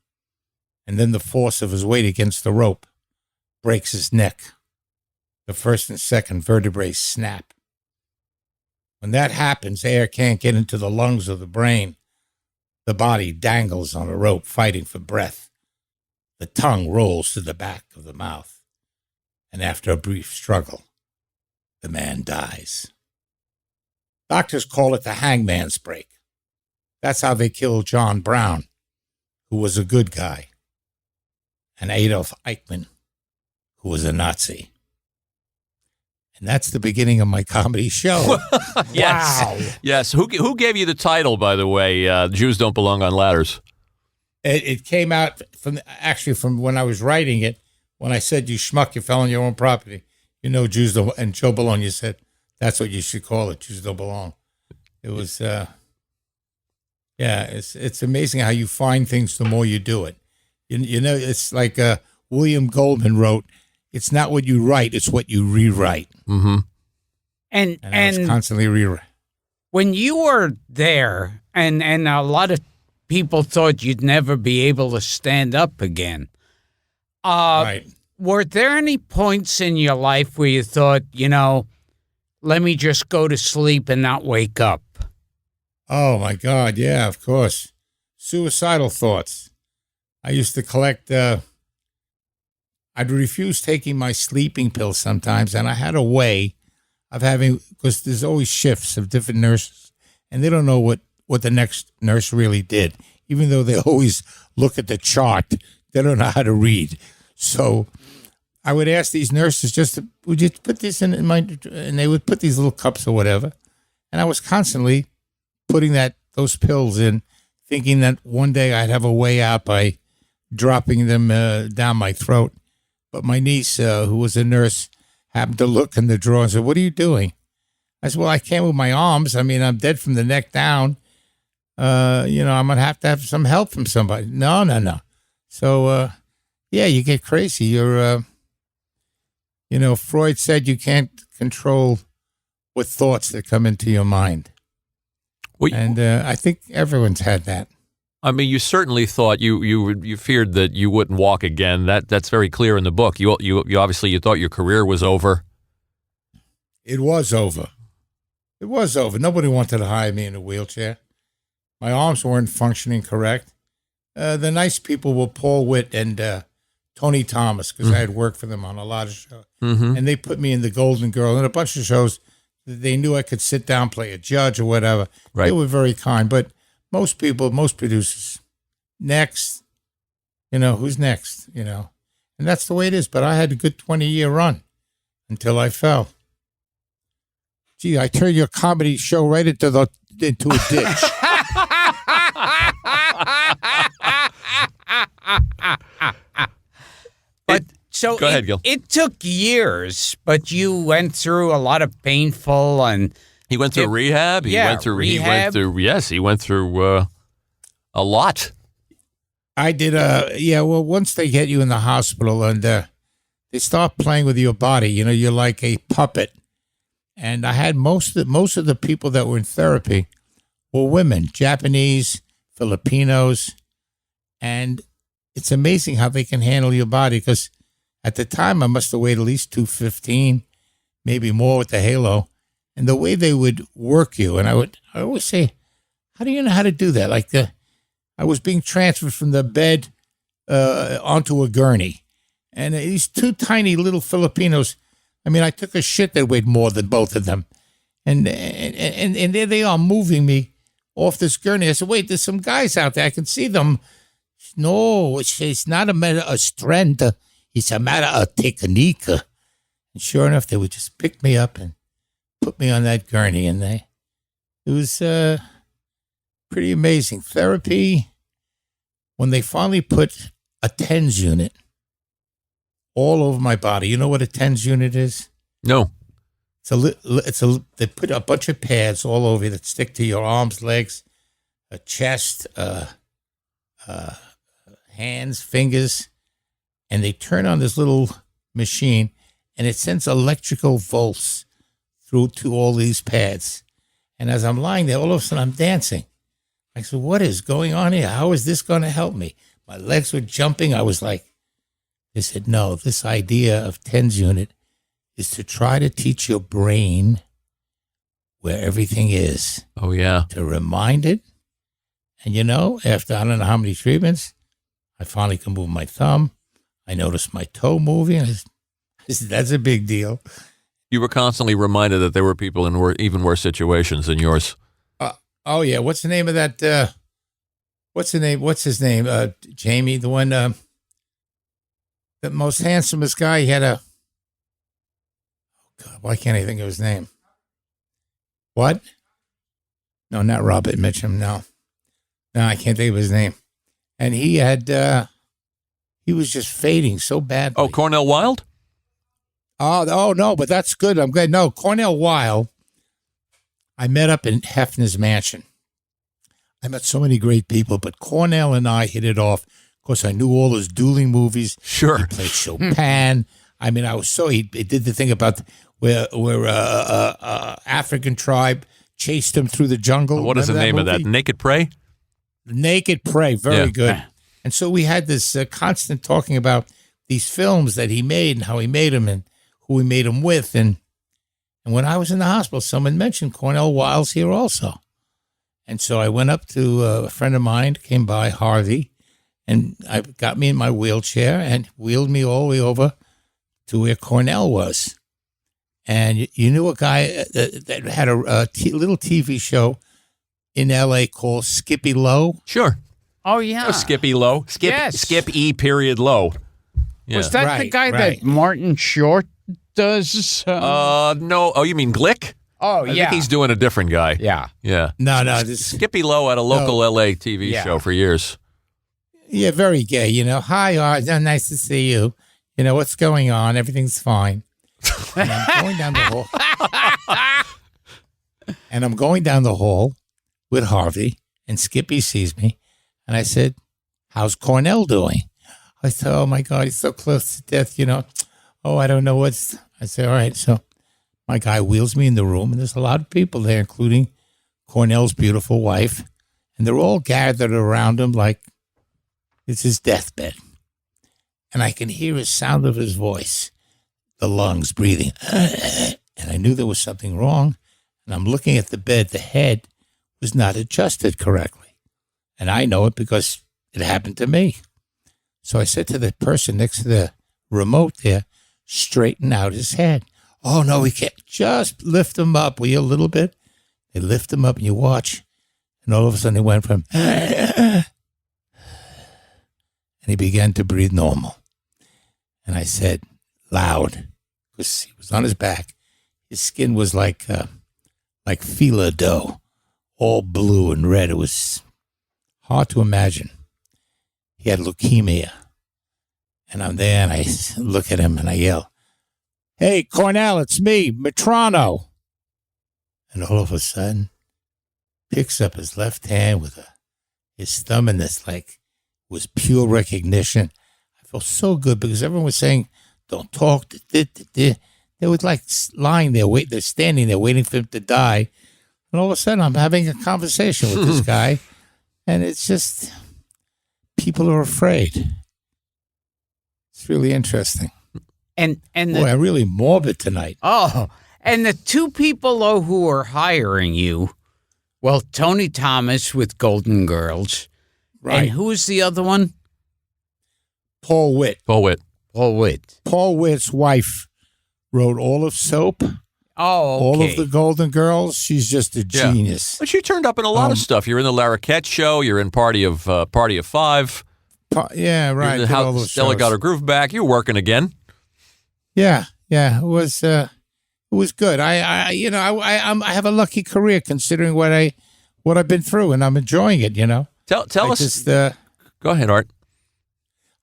And then the force of his weight against the rope breaks his neck. The first and second vertebrae snap. When that happens, air can't get into the lungs or the brain. The body dangles on a rope, fighting for breath. The tongue rolls to the back of the mouth. And after a brief struggle, the man dies. Doctors call it the hangman's break. That's how they killed John Brown, who was a good guy, and Adolf Eichmann, who was a Nazi. And that's the beginning of my comedy show. Yes. Wow. Yes. Who gave you the title, by the way, Jews Don't Belong on Ladders? It came out from when I was writing it. When I said, you schmuck, you fell on your own property. Jews don't, and Joe Belong, you said, that's what you should call it. Jews don't belong. It was, it's amazing how you find things the more you do it. It's like William Goldman wrote, it's not what you write, it's what you rewrite. Mm-hmm. And I was constantly rewriting. When you were there, and a lot of people thought you'd never be able to stand up again. Right. Were there any points in your life where you thought, let me just go to sleep and not wake up? Oh, my God. Yeah, of course. Suicidal thoughts. I used to collect, I'd refuse taking my sleeping pills sometimes, and I had a way of because there's always shifts of different nurses, and they don't know what the next nurse really did. Even though they always look at the chart, they don't know how to read. So I would ask these nurses would you put this in my, and they would put these little cups or whatever. And I was constantly putting those pills in, thinking that one day I'd have a way out by dropping them down my throat. But my niece, who was a nurse, happened to look in the drawer and said, what are you doing? I said, well, I can't move my arms. I mean, I'm dead from the neck down. I'm going to have some help from somebody. No. So, yeah, you get crazy. You're, Freud said you can't control what thoughts that come into your mind. Well, and I think everyone's had that. I mean, you certainly thought you feared that you wouldn't walk again. That's very clear in the book. You obviously you thought your career was over. It was over. It was over. Nobody wanted to hire me in a wheelchair. My arms weren't functioning correct. The nice people were Paul Witt and Tony Thomas, because I had worked for them on a lot of shows. And they put me in The Golden Girl and a bunch of shows that they knew I could sit down, play a judge or whatever. Right. They were very kind. But most people, most producers, next, who's next, And that's the way it is. But I had a good 20-year run until I fell. Gee, I turned your comedy show right into a ditch. But so Go ahead, Gil. It took years, but you went through a lot of painful and He went through rehab. He went through rehab. He went through a lot. I did. Well, once they get you in the hospital and they start playing with your body, you're like a puppet. And I had most of the people that were in therapy were women, Japanese, Filipinos, and it's amazing how they can handle your body. Because at the time, I must have weighed at least 215, maybe more with the halo. And the way they would work you, and I always say, how do you know how to do that? Like I was being transferred from the bed onto a gurney. And these two tiny little Filipinos, I took a shit that weighed more than both of them. And there they are moving me off this gurney. I said, wait, there's some guys out there. I can see them. No, it's not a matter of strength. It's a matter of technique. And sure enough, they would just pick me up and put me on that gurney. And it was pretty amazing. Therapy, when they finally put a TENS unit all over my body. You know what a TENS unit is? No. They put a bunch of pads all over you that stick to your arms, legs, chest, hands, fingers, and they turn on this little machine, and it sends electrical volts through to all these pads. And as I'm lying there, all of a sudden I'm dancing. I said, what is going on here? How is this going to help me? My legs were jumping. I was like, they said, no, this idea of TENS unit is to try to teach your brain where everything is. Oh, yeah. To remind it. And, after I don't know how many treatments, I finally can move my thumb. I noticed my toe moving. I said, that's a big deal. You were constantly reminded that there were people in even worse situations than yours. Oh, yeah. What's the name of that? What's his name? Jamie, the one, the most handsomest guy. He had oh, God, why can't I think of his name? What? No, not Robert Mitchum. No, I can't think of his name. And he had, he was just fading so badly. Oh, Cornell Wilde? Oh, no, but that's good. I'm glad. No, Cornell Wilde, I met up in Hefner's mansion. I met so many great people, but Cornell and I hit it off. Of course, I knew all his dueling movies. Sure. He played Chopin. I was he did the thing about where African tribe chased him through the jungle. What is the name of that? Naked Prey? Naked Prey. Very good. And so we had this constant talking about these films that he made and how he made them and who he made them with. And when I was in the hospital, someone mentioned Cornell Wilde's here also. And so I went up to a friend of mine, came by, Harvey, and I got me in my wheelchair and wheeled me all the way over to where Cornell was. And you knew a guy that had a little TV show in L.A. called Skippy Lowe? Sure. Oh, yeah. Oh, Skippy Lowe. Skip E period Lowe. Yeah. Was that the guy that Martin Short does? No. Oh, you mean Glick? Oh, I think he's doing a different guy. Yeah. Yeah. No. Skippy Lowe had a local L.A. TV show for years. Yeah, very gay. Hi, Art. Nice to see you. What's going on? Everything's fine. And I'm going down the hall. With Harvey, and Skippy sees me, and I said, how's Cornell doing? I said, oh, my God, he's so close to death, Oh, I don't know what's... I said, all right. So my guy wheels me in the room, and there's a lot of people there, including Cornell's beautiful wife, and they're all gathered around him like it's his deathbed. And I can hear the sound of his voice, the lungs breathing, and I knew there was something wrong, and I'm looking at the bed, the head was not adjusted correctly. And I know it because it happened to me. So I said to the person next to the remote there, straighten out his head. Oh, no, we can't. Just lift him up, will you, a little bit? They lift him up and you watch. And all of a sudden he went from, and he began to breathe normal. And I said, loud, because he was on his back. His skin was like fila dough, all blue and red. It was hard to imagine. He had leukemia. And I'm there and I look at him and I yell, hey, Cornell, it's me, Metrano. And all of a sudden, picks up his left hand with his thumb in this, like, was pure recognition. I felt so good because everyone was saying, don't talk. They were like lying there, they're standing there waiting for him to die. And all of a sudden, I'm having a conversation with this guy. And it's just, people are afraid. It's really interesting. And boy, I'm really morbid tonight. Oh, and the two people who are hiring you, well, Tony Thomas with Golden Girls. Right. And who's the other one? Paul Witt. Paul Witt. Paul Witt's wife wrote all of Soap. Oh, okay. All of the Golden Girls. She's just a genius. But she turned up in a lot of stuff. You're in the Larroquette Show. You're in Party of Five. Yeah, right. You're in the House Stella got her groove back. You're working again. Yeah. It was good. I have a lucky career considering what I've been through, and I'm enjoying it. You know. Tell us. Go ahead, Art.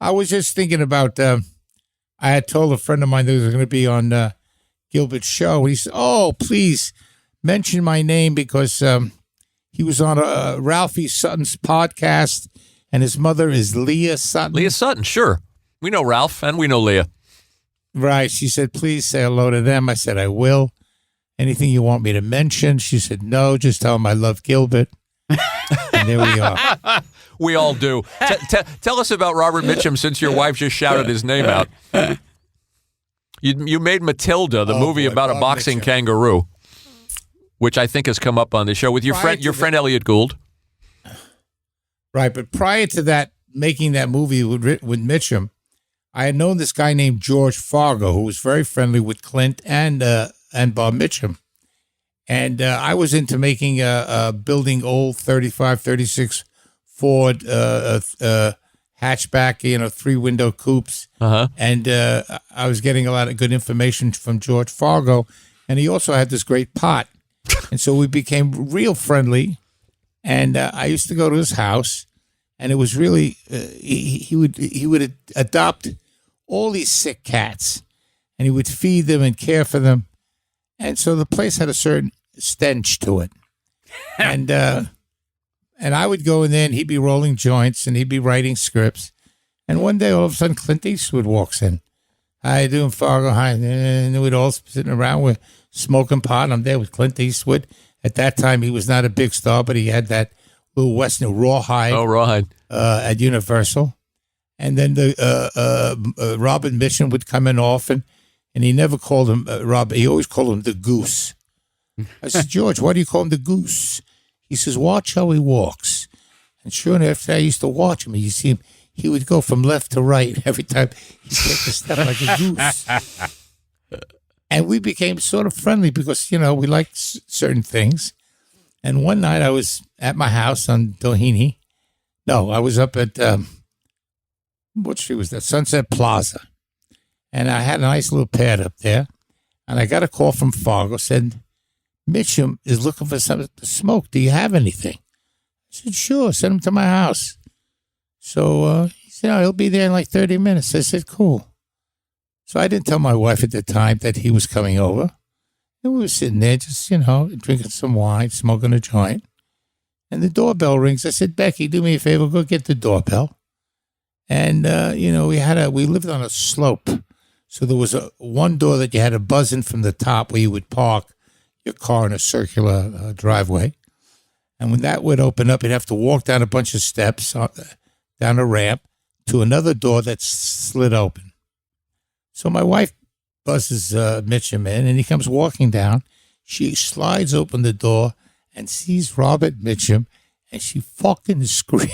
I was just thinking about. I had told a friend of mine that was going to be on Gilbert's show. He said, "Oh, please mention my name," because he was on Ralphie Sutton's podcast, and his mother is Leah Sutton. Leah Sutton, sure. We know Ralph and we know Leah. Right. She said, please say hello to them. I said, I will. Anything you want me to mention? She said, no, just tell them I love Gilbert. And there we are. We all do. Tell us about Robert Mitchum, since your wife just shouted his name out. You made Matilda, the movie about a boxing kangaroo, which I think has come up on the show with your friend Elliot Gould. Right, but prior to that, making that movie with Mitchum, I had known this guy named George Fargo, who was very friendly with Clint and Bob Mitchum. And I was into making building old 35, 36 Ford hatchback, 3-window coupes. Uh-huh. And I was getting a lot of good information from George Fargo. And he also had this great pot. And so we became real friendly. And I used to go to his house. And it was really, he would adopt all these sick cats, and he would feed them and care for them. And so the place had a certain stench to it. And I would go in there, and he'd be rolling joints, and he'd be writing scripts. And one day, all of a sudden, Clint Eastwood walks in. How you doing, Fargo? Hi. And we'd all sitting around, we're smoking pot, and I'm there with Clint Eastwood. At that time, he was not a big star, but he had that little Western Rawhide. Oh, Rawhide. At Universal. And then the Robin Mitchum would come in often, and he never called him Robin. He always called him the Goose. I said, George, why do you call him the Goose? He says, watch how he walks. And sure enough, I used to watch him. You see him, he would go from left to right every time he'd take a step like a goose. And we became sort of friendly because, we liked certain things. And one night I was at my house on Doheny. No, I was up at, what street was that? Sunset Plaza. And I had a nice little pad up there. And I got a call from Fargo, said, Mitchum is looking for something to smoke. Do you have anything? I said, sure, send him to my house. So he said, he'll be there in like 30 minutes. I said, cool. So I didn't tell my wife at the time that he was coming over. And we were sitting there just, drinking some wine, smoking a joint. And the doorbell rings. I said, Becky, do me a favor, go get the doorbell. And, we lived on a slope. So there was one door that you had a buzz in from the top where you would park your car in a circular driveway. And when that would open up, you'd have to walk down a bunch of steps, down a ramp, to another door that slid open. So my wife buzzes Mitchum in, and he comes walking down. She slides open the door and sees Robert Mitchum, and she fucking screams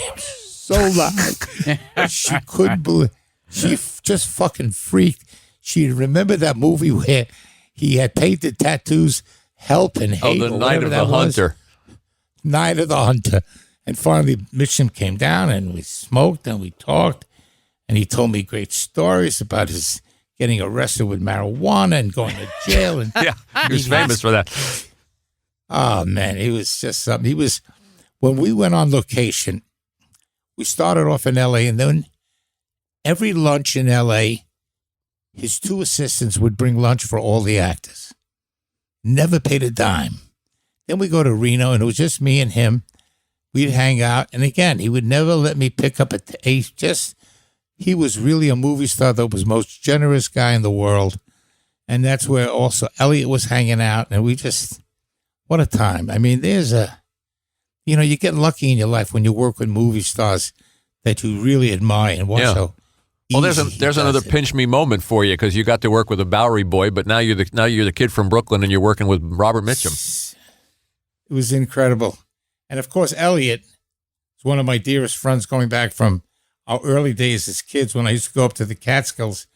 so loud. She couldn't believe. She just fucking freaked. She remembered that movie where he had painted tattoos, Help and Hate. The Night of the Hunter. Night of the Hunter. And finally, Mitchum came down and we smoked and we talked. And he told me great stories about his getting arrested with marijuana and going to jail. And yeah, he was famous for that. Oh, man, he was just something. When we went on location, we started off in L.A., and then every lunch in L.A., his two assistants would bring lunch for all the actors. Never paid a dime. Then we go to Reno, and it was just me and him. We'd hang out, and again, he would never let me pick up he was really a movie star that was the most generous guy in the world. And that's where also Elliot was hanging out, and what a time. I mean, you get lucky in your life when you work with movie stars that you really admire and watch. Yeah. So well, there's another pinch me moment for you because you got to work with a Bowery boy, but now you're the kid from Brooklyn and you're working with Robert Mitchum. It was incredible. And of course, Elliot is one of my dearest friends going back from our early days as kids when I used to go up to the Catskills,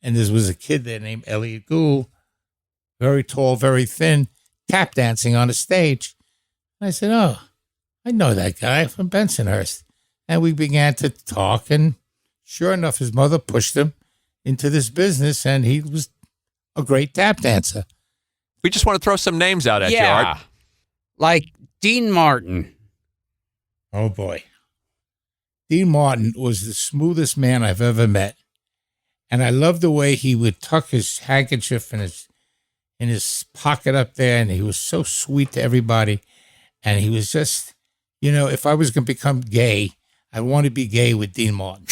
and there was a kid there named Elliot Gould, very tall, very thin, tap dancing on a stage. And I said, oh, I know that guy from Bensonhurst. And we began to talk, and sure enough, his mother pushed him into this business, and he was a great tap dancer. We just want to throw some names out at you, Art. Like Dean Martin. Oh, boy. Dean Martin was the smoothest man I've ever met. And I loved the way he would tuck his handkerchief in his pocket up there, and he was so sweet to everybody. And he was just, if I was going to become gay, I want to be gay with Dean Martin.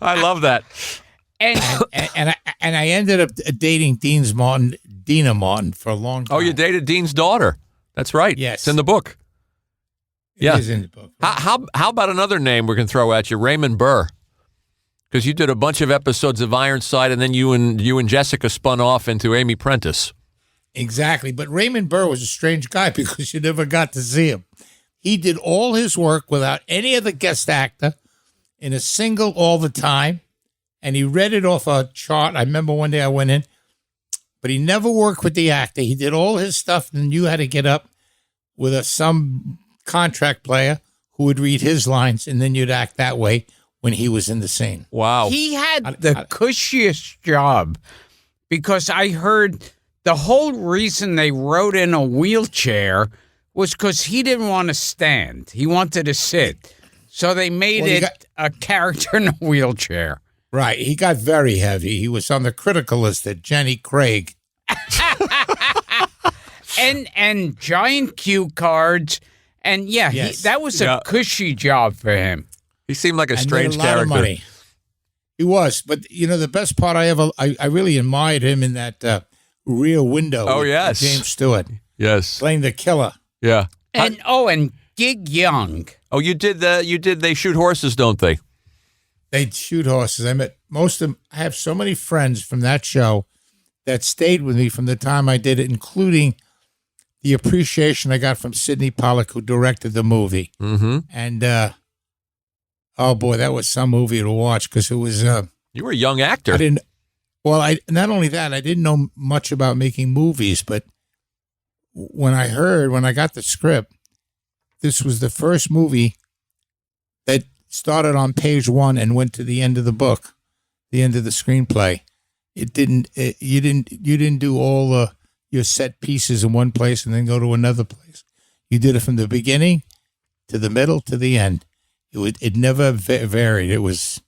I love that. And I ended up dating Dina Martin for a long time. Oh, you dated Dean's daughter. That's right. Yes. It's in the book. It is in the book. How about another name we can throw at you, Raymond Burr? Because you did a bunch of episodes of Ironside, and then you and Jessica spun off into Amy Prentice. Exactly. But Raymond Burr was a strange guy because you never got to see him. He did all his work without any other guest actor in a single all the time, and he read it off a chart. I remember one day I went in, but he never worked with the actor. He did all his stuff, and you had to get up with some contract player who would read his lines, and then you'd act that way when he was in the scene. Wow. He had the cushiest job because I heard the whole reason they wrote in a wheelchair was because he didn't want to stand. He wanted to sit. So they made a character in a wheelchair. Right. He got very heavy. He was on the critical list at Jenny Craig. and giant cue cards. And that was a cushy job for him. He seemed like a strange character. Of money. He was, but the best part I really admired him in that Rear Window. Oh, yes, James Stewart. Yes, playing the killer. Yeah, and Gig Young. Oh, you did They Shoot Horses, don't they? They shoot horses. I met most of them. I have so many friends from that show that stayed with me from the time I did it, including the appreciation I got from Sidney Pollack, who directed the movie. Mm-hmm. And, oh, boy, that was some movie to watch because it was... you were a young actor. Not only that, I didn't know much about making movies, but when I got the script, this was the first movie that started on page 1 and went to the end of the book, the end of the screenplay. You didn't do all your set pieces in one place and then go to another place. You did it from the beginning to the middle to the end. It never varied. It was,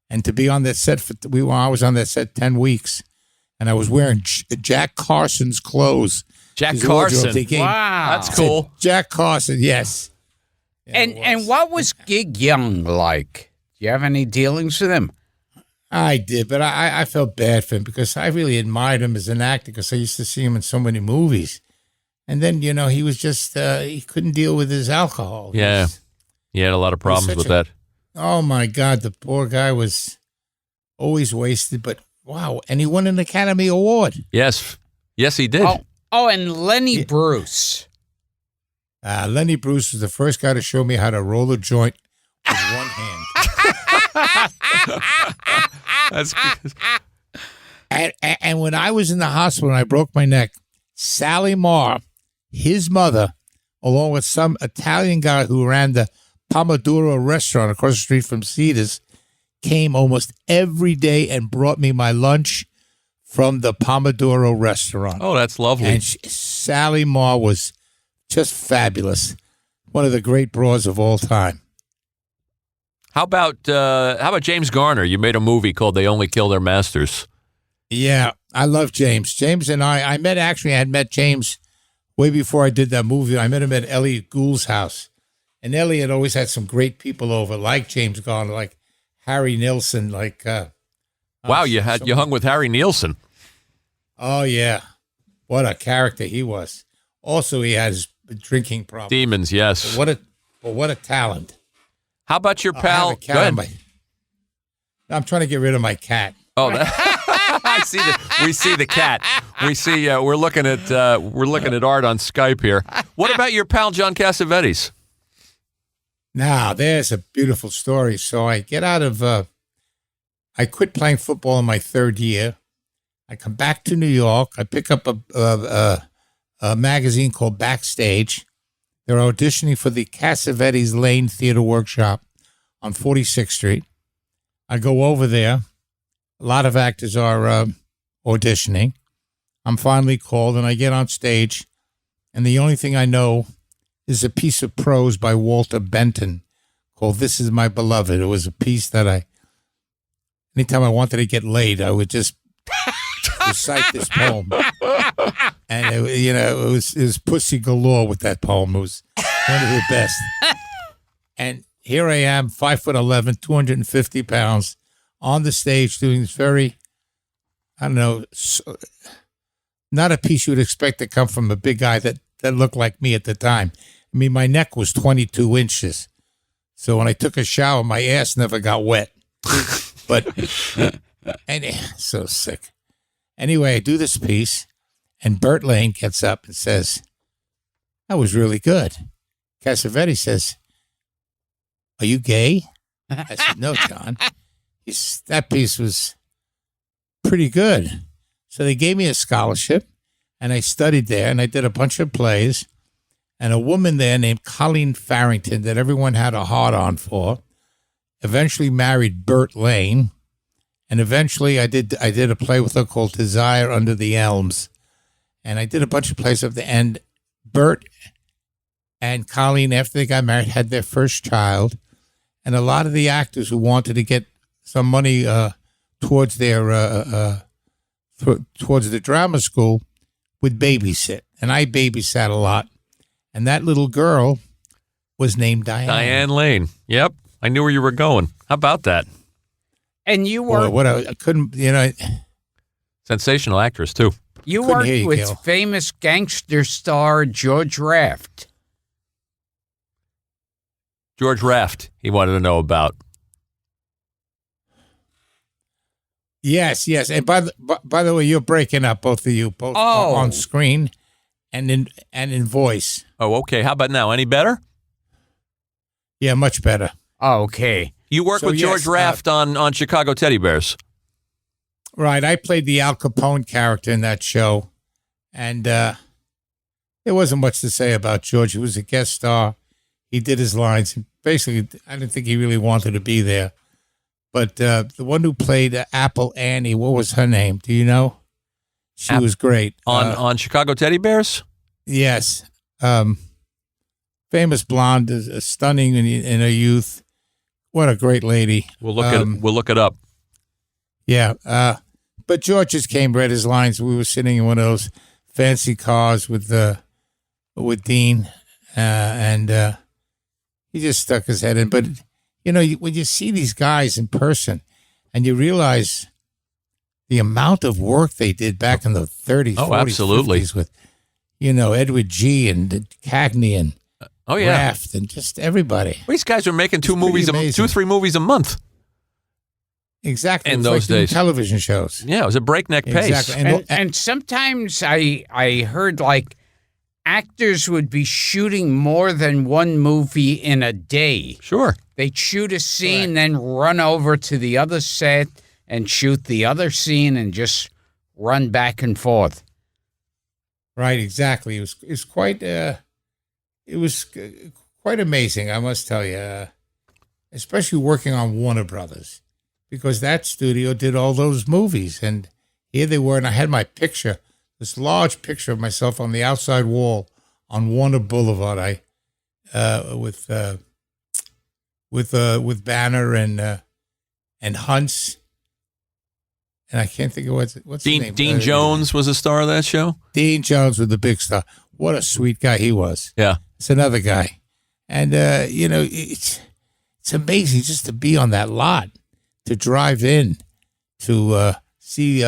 and to be on that set I was on that set 10 weeks, and I was wearing Jack Carson's clothes. Jack Carson. Wow, that's cool. Jack Carson, yes. Yeah, and what was Gig Young like? Do you have any dealings with him? I did, but I felt bad for him because I really admired him as an actor because I used to see him in so many movies. And then, he was just, he couldn't deal with his alcohol. Yeah. He had a lot of problems with that. Oh, my God. The poor guy was always wasted, but wow. And he won an Academy Award. Yes. Yes, he did. Oh, and Lenny Bruce. Lenny Bruce was the first guy to show me how to roll a joint with one hand. That's good. And when I was in the hospital and I broke my neck, Sally Marr, his mother, along with some Italian guy who ran the Pomodoro restaurant across the street from Cedars, came almost every day and brought me my lunch from the Pomodoro restaurant. Oh, that's lovely. And Sally Marr was just fabulous. One of the great broads of all time. How about James Garner? You made a movie called They Only Kill Their Masters. Yeah, I love James. James and I had met James way before I did that movie. I met him at Elliot Gould's house. And Elliot always had some great people over, like James Garner, like Harry Nilsson, like wow, you hung with Harry Nilsson. Oh yeah. What a character he was. Also, he had his drinking problem. Demons, yes. But what a talent. How about your pal? Go ahead. I'm trying to get rid of my cat. Oh, we see the cat. We see we're looking at Art on Skype here. What about your pal John Cassavetes? Now, there's a beautiful story. So I get out of I quit playing football in my third year. I come back to New York. I pick up a magazine called Backstage. They're auditioning for the Cassavetes Lane Theater Workshop on 46th Street. I go over there. A lot of actors are auditioning. I'm finally called, and I get on stage, and the only thing I know is a piece of prose by Walter Benton called This Is My Beloved. It was a piece that anytime I wanted to get laid, I would just recite this poem. And, it was pussy galore with that poem. It was one of the best. And here I am, 5'11", 250 pounds, on the stage doing this very, not a piece you would expect to come from a big guy that looked like me at the time. I mean, my neck was 22 inches. So when I took a shower, my ass never got wet. But, so sick. Anyway, I do this piece, and Burt Lane gets up and says, that was really good. Cassavetes says, are you gay? I said, no, John. That piece was pretty good. So they gave me a scholarship, and I studied there, and I did a bunch of plays. And a woman there named Colleen Farrington that everyone had a hard-on for eventually married Burt Lane. And eventually I did a play with her called Desire Under the Elms. And I did a bunch of plays at the end. Burt and Colleen, after they got married, had their first child. And a lot of the actors who wanted to get some money towards their towards the drama school would babysit. And I babysat a lot. And that little girl was named Diane. Diane Lane. Yep. I knew where you were going. How about that? And you were... I couldn't, sensational actress, too. You worked with famous gangster star George Raft. George Raft, he wanted to know about. Yes. And by the way, you're breaking up, both of you, on screen and in voice. Oh, okay. How about now? Any better? Yeah, much better. Oh, okay. You worked with George Raft on Chicago Teddy Bears. Right. I played the Al Capone character in that show. And there wasn't much to say about George. He was a guest star. He did his lines. And basically, I didn't think he really wanted to be there. But the one who played Apple Annie, what was her name? Do you know? She was great. On Chicago Teddy Bears? Yes. Famous blonde, stunning in her youth. What a great lady. We'll look it up. Yeah. But George just came, read his lines. We were sitting in one of those fancy cars with Dean, and he just stuck his head in. But, when you see these guys in person and you realize the amount of work they did back in the 30s, 40s, absolutely. 50s with, Edward G. and Cagney and Raft and just everybody. Well, these guys were making 2 or 3 movies a month. Exactly. In those days. Television shows. Yeah, it was a breakneck pace. Exactly. And sometimes I heard like actors would be shooting more than one movie in a day. Sure. They'd shoot a scene, then run over to the other set and shoot the other scene and just run back and forth. Right, exactly. It was quite quite amazing, I must tell you. Especially working on Warner Brothers, because that studio did all those movies, and here they were, and I had my picture, this large picture of myself on the outside wall on Warner Boulevard. With Banner and Hunts, and I can't think of what's his name. Dean Jones was a star of that show. Dean Jones was the big star. What a sweet guy he was. Yeah, it's another guy, and it's amazing just to be on that lot, to drive in, to see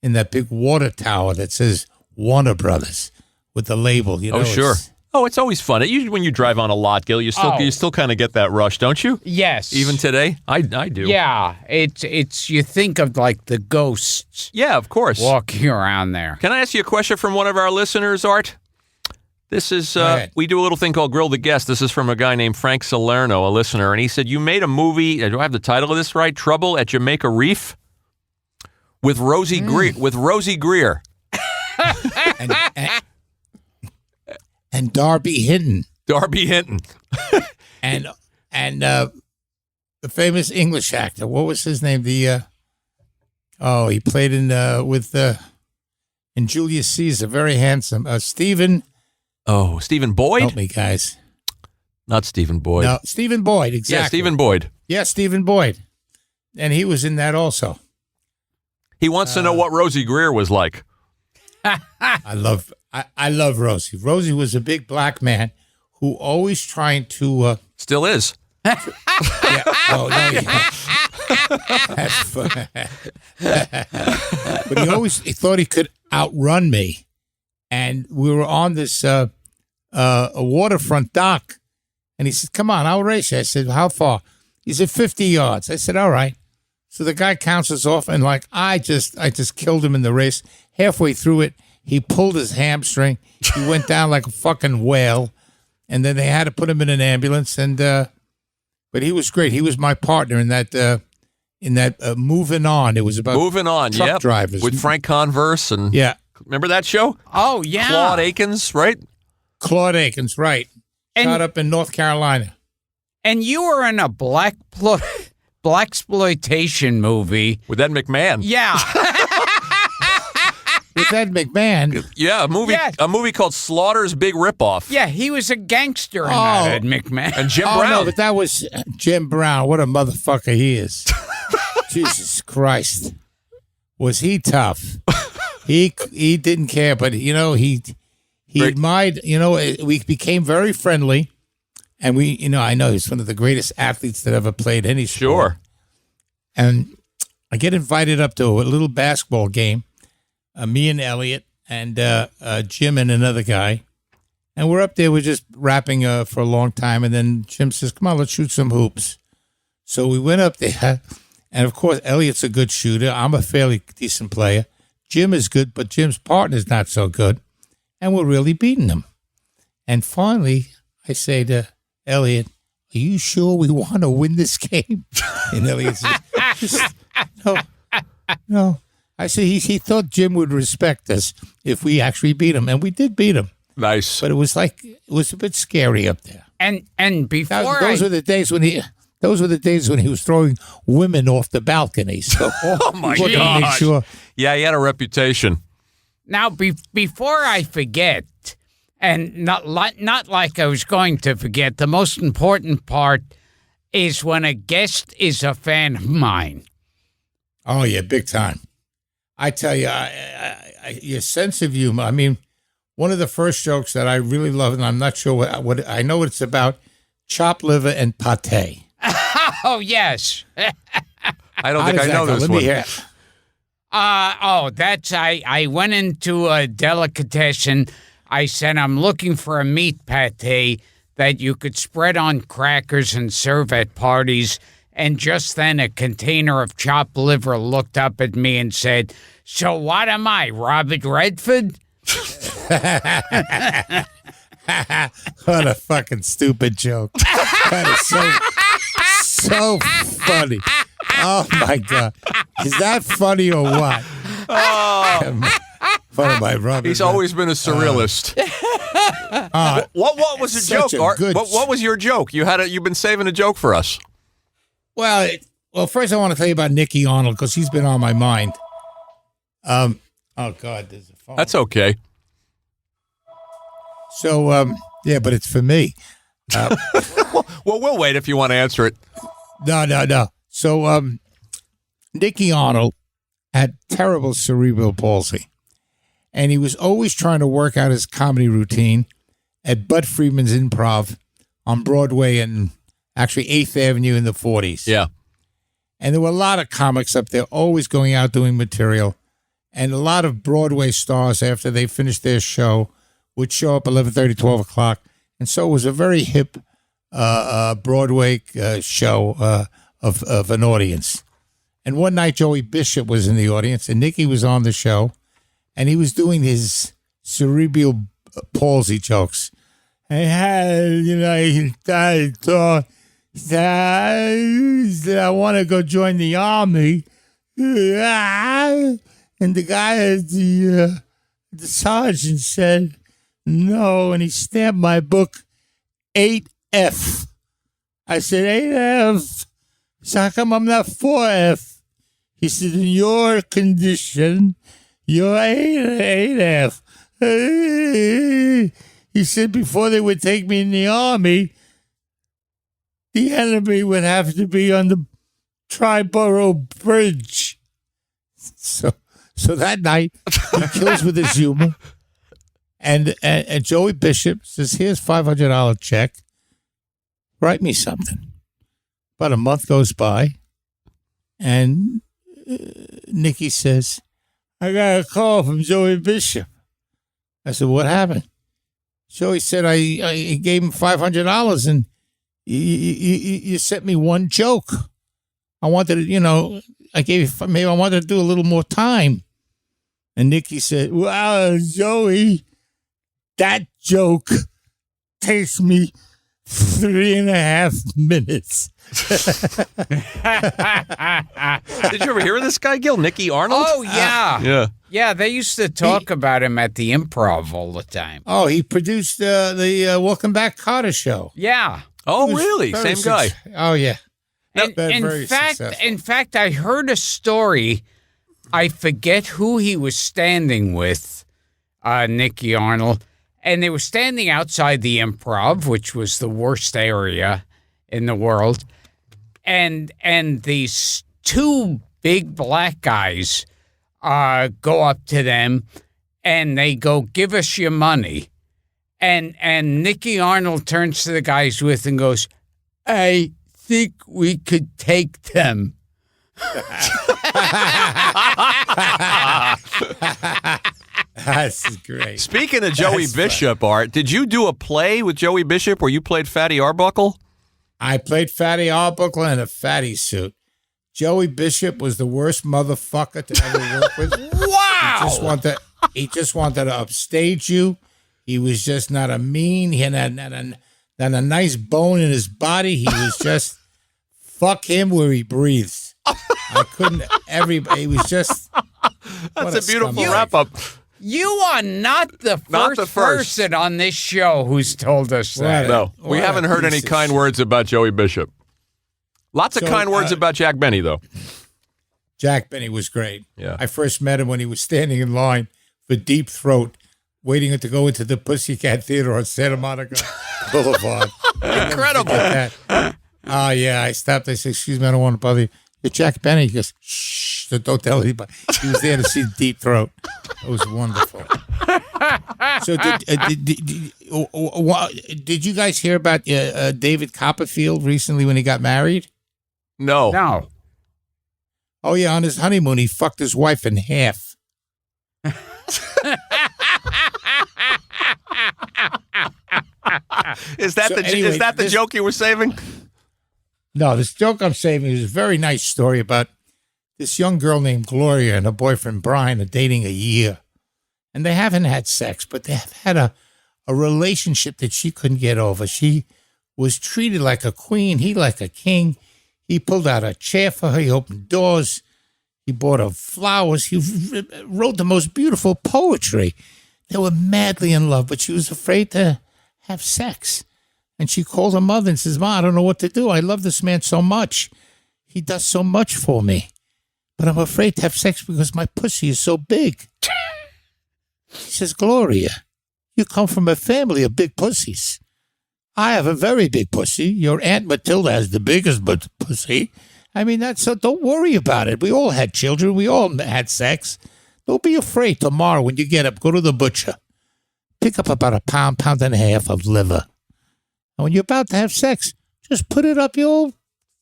in that big water tower that says Warner Brothers with the label. Oh, sure. It's always fun. Usually when you drive on a lot, Gil, you still kind of get that rush, don't you? Yes. Even today? I do. Yeah. It's you think of like the ghosts. Yeah, of course. Walking around there. Can I ask you a question from one of our listeners, Art? This is, we do a little thing called Grill the Guest. This is from a guy named Frank Salerno, a listener, and he said, you made a movie, do I have the title of this right? Trouble at Jamaica Reef? With Rosie Greer. And Darby Hinton. and the famous English actor. What was his name? He played in Julius Caesar. Very handsome. Stephen. Oh, Stephen Boyd? Help me, guys. Not Stephen Boyd. No, Stephen Boyd, exactly. Yeah, Stephen Boyd. Yeah, Stephen Boyd. And he was in that also. He wants to know what Rosie Greer was like. I love Rosie. Rosie was a big black man who always trying to... Still is. Yeah. Oh, no, that's fun. But he thought he could outrun me. And we were on this a waterfront dock. And he said, come on, I'll race you. I said, how far? He said, 50 yards. I said, all right. So the guy counts us off, and like I just killed him in the race. Halfway through it, he pulled his hamstring. He went down like a fucking whale, and then they had to put him in an ambulance. And but he was great. He was my partner in that Moving On. It was about Moving On, truck drivers with Frank Converse and remember that show? Oh yeah, Claude Akins, right? Claude Akins, right? Shot up in North Carolina. And you were in a blaxploitation movie with Ed McMahon. Yeah. With Ed McMahon. Yeah, a movie called Slaughter's Big Ripoff. Yeah, he was a gangster in that, Ed McMahon. And Jim Brown. No, but that was Jim Brown. What a motherfucker he is. Jesus Christ. Was he tough? He didn't care, but he admired, we became very friendly. And I know he's one of the greatest athletes that ever played any sport. Sure. And I get invited up to a little basketball game. Me and Elliot and Jim and another guy. And we're up there. We're just rapping for a long time. And then Jim says, come on, let's shoot some hoops. So we went up there. And, of course, Elliot's a good shooter. I'm a fairly decent player. Jim is good, but Jim's partner's not so good. And we're really beating him. And finally, I say to Elliot, are you sure we want to win this game? And Elliot says, no. I said, he thought Jim would respect us if we actually beat him. And we did beat him. Nice. But it was a bit scary up there. And before those were the days when he was throwing women off the balcony. So oh my God. Sure. Yeah, he had a reputation. Now, before I forget, and not like I was going to forget, the most important part is when a guest is a fan of mine. Oh, yeah, big time. I tell you, your sense of humor. I mean, one of the first jokes that I really love, and I'm not sure what I know what it's about, chopped liver and pate. Oh, yes. I don't think I know this one. Let me hear. I went into a delicatessen. I said, I'm looking for a meat pate that you could spread on crackers and serve at parties. And just then a container of chopped liver looked up at me and said, so what am I, Robert Redford? What a fucking stupid joke. That is so funny. Oh, my God. Is that funny or what? Oh. What am I rubbing? He's always been a surrealist. What was the joke, Art? What was your joke? You've been saving a joke for us. Well, first I want to tell you about Nicky Arnold because he's been on my mind. Oh, God, there's a phone. That's okay. So, yeah, but it's for me. Well, we'll wait if you want to answer it. No. So, Nicky Arnold had terrible cerebral palsy, and he was always trying to work out his comedy routine at Bud Friedman's Improv on Broadway and actually 8th Avenue in the 40s. Yeah. And there were a lot of comics up there always going out doing material, and a lot of Broadway stars, after they finished their show, would show up 11:30, 12 o'clock. And so it was a very hip Broadway show of an audience. And one night, Joey Bishop was in the audience, and Nicky was on the show, and he was doing his cerebral palsy jokes. He thought that I want to go join the army. And the guy at the sergeant said, no, and he stamped my book 8F. I said, 8F? So how come I'm not 4F? He said, in your condition, you're 8F. He said, before they would take me in the army, the enemy would have to be on the Triborough Bridge. So that night, he kills with his humor. And Joey Bishop says, here's $500 check. Write me something. About a month goes by, and Nicky says, I got a call from Joey Bishop. I said, what happened? Joey said, I gave him $500, and you sent me one joke. I wanted to, maybe I wanted to do a little more time. And Nicky said, wow, Joey, that joke takes me 3.5 minutes. Did you ever hear of this guy, Gil? Nicky Arnold? Oh, yeah. Yeah. Yeah, they used to talk about him at the Improv all the time. Oh, he produced the Welcome Back Carter show. Yeah. Oh, really? Same guy. Oh, yeah. In fact, I heard a story. I forget who he was standing with, Nicky Arnold, and they were standing outside the Improv, which was the worst area in the world, and these two big black guys go up to them, and they go, give us your money. And Nicky Arnold turns to the guys with and goes, I think we could take them. That's great. Speaking of Joey Bishop, Art, did you do a play with Joey Bishop where you played Fatty Arbuckle? I played Fatty Arbuckle in a fatty suit. Joey Bishop was the worst motherfucker to ever work with. Wow! He just wanted to upstage you. He was just not a mean. He had not a nice bone in his body. He was just fuck him where he breathes. I couldn't. Everybody. He was just. That's a beautiful wrap up. You are not the first person on this show who's told us that. No, we haven't heard any kind words about Joey Bishop. Lots of kind words about Jack Benny, though. Jack Benny was great. Yeah. I first met him when he was standing in line for Deep Throat, waiting to go into the Pussycat Theater on Santa Monica Boulevard. Incredible. Oh, yeah. I stopped. I said, excuse me, I don't want to bother you. You're Jack Benny. He goes, shh, don't tell anybody. He was there to see Deep Throat. It was wonderful. So did you guys hear about David Copperfield recently when he got married? No. Oh, yeah. On his honeymoon, he fucked his wife in half. Is that the joke you were saving? No, this joke I'm saving is a very nice story about this young girl named Gloria and her boyfriend Brian are dating a year. And and they haven't had sex, but they have had a relationship that she couldn't get over. She was treated like a queen, he like a king. He pulled out a chair for her. He opened doors. He bought her flowers. He wrote the most beautiful poetry. They were madly in love, but she was afraid to have sex. And she called her mother and says, "Ma, I don't know what to do. I love this man so much. He does so much for me. But I'm afraid to have sex because my pussy is so big." She says, "Gloria, you come from a family of big pussies. I have a very big pussy. Your Aunt Matilda has the biggest pussy. I mean, that's so. Don't worry about it. We all had children. We all had sex. Don't be afraid. Tomorrow when you get up, go to the butcher. Pick up about a pound and a half of liver. And when you're about to have sex, just put it up your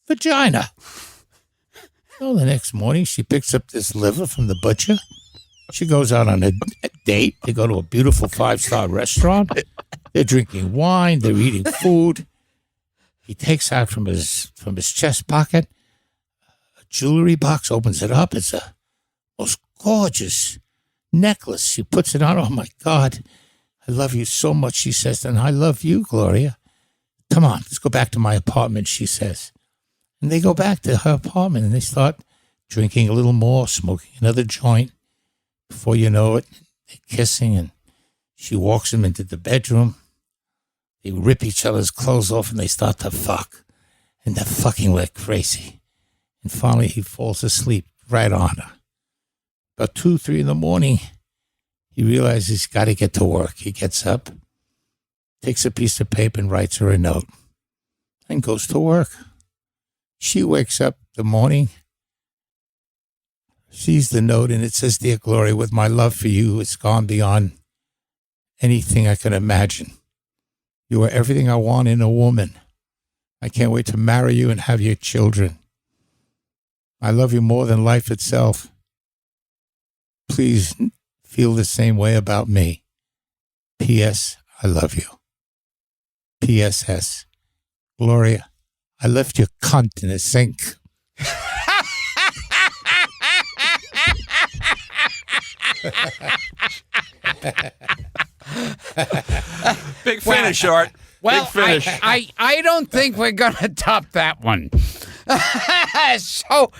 vagina." So the next morning, she picks up this liver from the butcher. She goes out on a date. They go to a beautiful 5-star restaurant. They're drinking wine. They're eating food. He takes out from his chest pocket a jewelry box, opens it up. It's a most gorgeous necklace. She puts it on. "Oh, my God. I love you so much," she says. "And I love you, Gloria. Come on, let's go back to my apartment," she says. And they go back to her apartment, and they start drinking a little more, smoking another joint. Before you know it, they're kissing, and she walks him into the bedroom. They rip each other's clothes off, and they start to fuck. And they're fucking like crazy. And finally, he falls asleep right on her. About 2, 3 in the morning, he realizes he's got to get to work. He gets up, takes a piece of paper and writes her a note, and goes to work. She wakes up the morning, sees the note, and it says, "Dear Gloria, with my love for you, it's gone beyond anything I can imagine. You are everything I want in a woman. I can't wait to marry you and have your children. I love you more than life itself. Please feel the same way about me. P.S. I love you. P.S.S. Gloria, I left your cunt in a sink." Big finish, Art. Well, Big finish. I don't think we're going to top that one. So,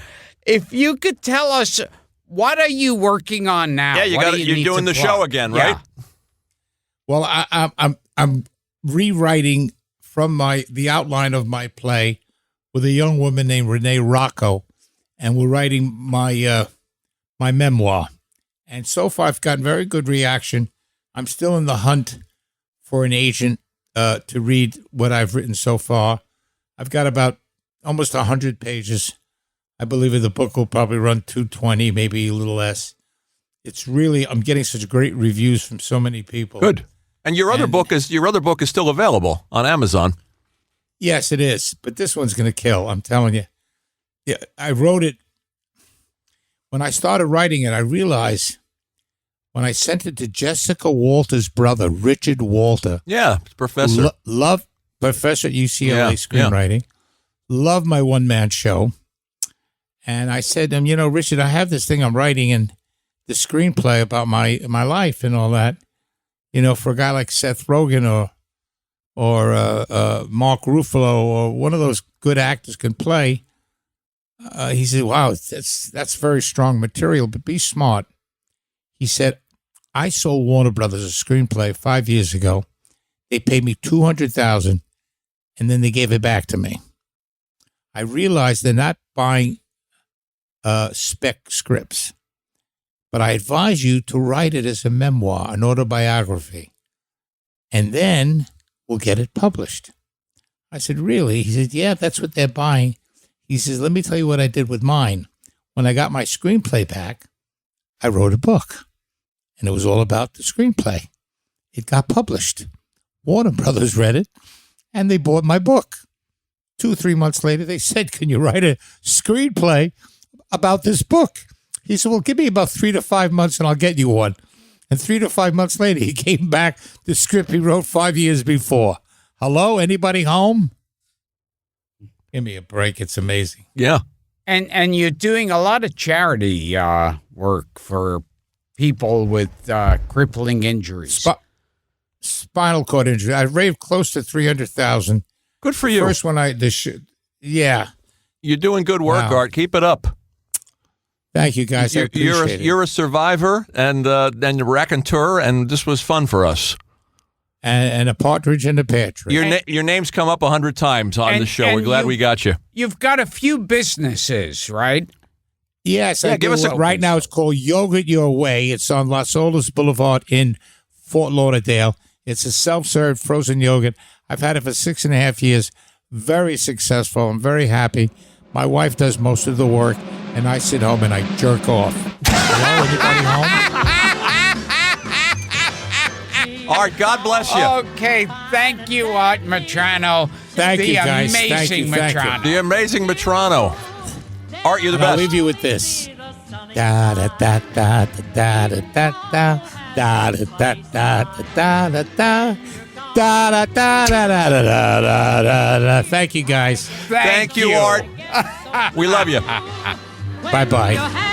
if you could tell us, what are you working on now? Yeah, you're doing the show again, right? Yeah. Well, I'm rewriting from the outline of my play with a young woman named Renee Rocco, and we're writing my memoir. And so far, I've gotten very good reaction. I'm still in the hunt for an agent to read what I've written so far. I've got about almost 100 pages. I believe the book will probably run 220, maybe a little less. It's really, I'm getting such great reviews from so many people. Good. And your other book is still available on Amazon. Yes, it is. But this one's going to kill. I'm telling you. Yeah, I wrote it. When I started writing it, I realized when I sent it to Jessica Walter's brother, Richard Walter. Yeah, professor. Love professor at UCLA screenwriting. Love my one-man show. And I said to him, Richard, I have this thing I'm writing and the screenplay about my life and all that. For a guy like Seth Rogen or Mark Ruffalo or one of those good actors can play. He said, "Wow, that's very strong material, but be smart." He said, "I sold Warner Brothers a screenplay 5 years ago. They paid me $200,000, and then they gave it back to me. I realized they're not buying spec scripts, but I advise you to write it as a memoir, an autobiography, and then we'll get it published." I said, "Really?" He said, "Yeah, that's what they're buying." He says, "Let me tell you what I did with mine. When I got my screenplay back, I wrote a book, and it was all about the screenplay. It got published. Warner Brothers read it, and they bought my book. 2-3 months later, they said, 'Can you write a screenplay about this book?' He said, 'Well, give me about 3 to 5 months, and I'll get you one.' And 3 to 5 months later, he came back, the script he wrote 5 years before. Hello, anybody home? Give me a break. It's amazing." Yeah. And you're doing a lot of charity work for people with crippling injuries. Spinal cord injury. I raised close to 300,000. Good for you. First one yeah. You're doing good work, Wow. Art. Keep it up. Thank you, guys. I appreciate it. You're a survivor and a raconteur, and this was fun for us. And a partridge in the pear tree. Your name's come up 100 times on the show. We're glad we got you. You've got a few businesses, right? Yes, yeah, I give do. us Right now, it's called Yogurt Your Way. It's on Las Olas Boulevard in Fort Lauderdale. It's a self-serve frozen yogurt. I've had it for 6.5 years. Very successful. I'm very happy. My wife does most of the work, and I sit home and I jerk off. Hello, anybody home? Art, God bless you. Okay, thank you, Art Metrano. Thank you, guys. The amazing Metrano. The amazing Metrano. Art, you're the best. I'll leave you with this. Da da da da da da da da da da da da da da da. Da, da, da, da, da, da, da, da, da. Thank you, guys. Thank you, Art. We love you. Bye-bye.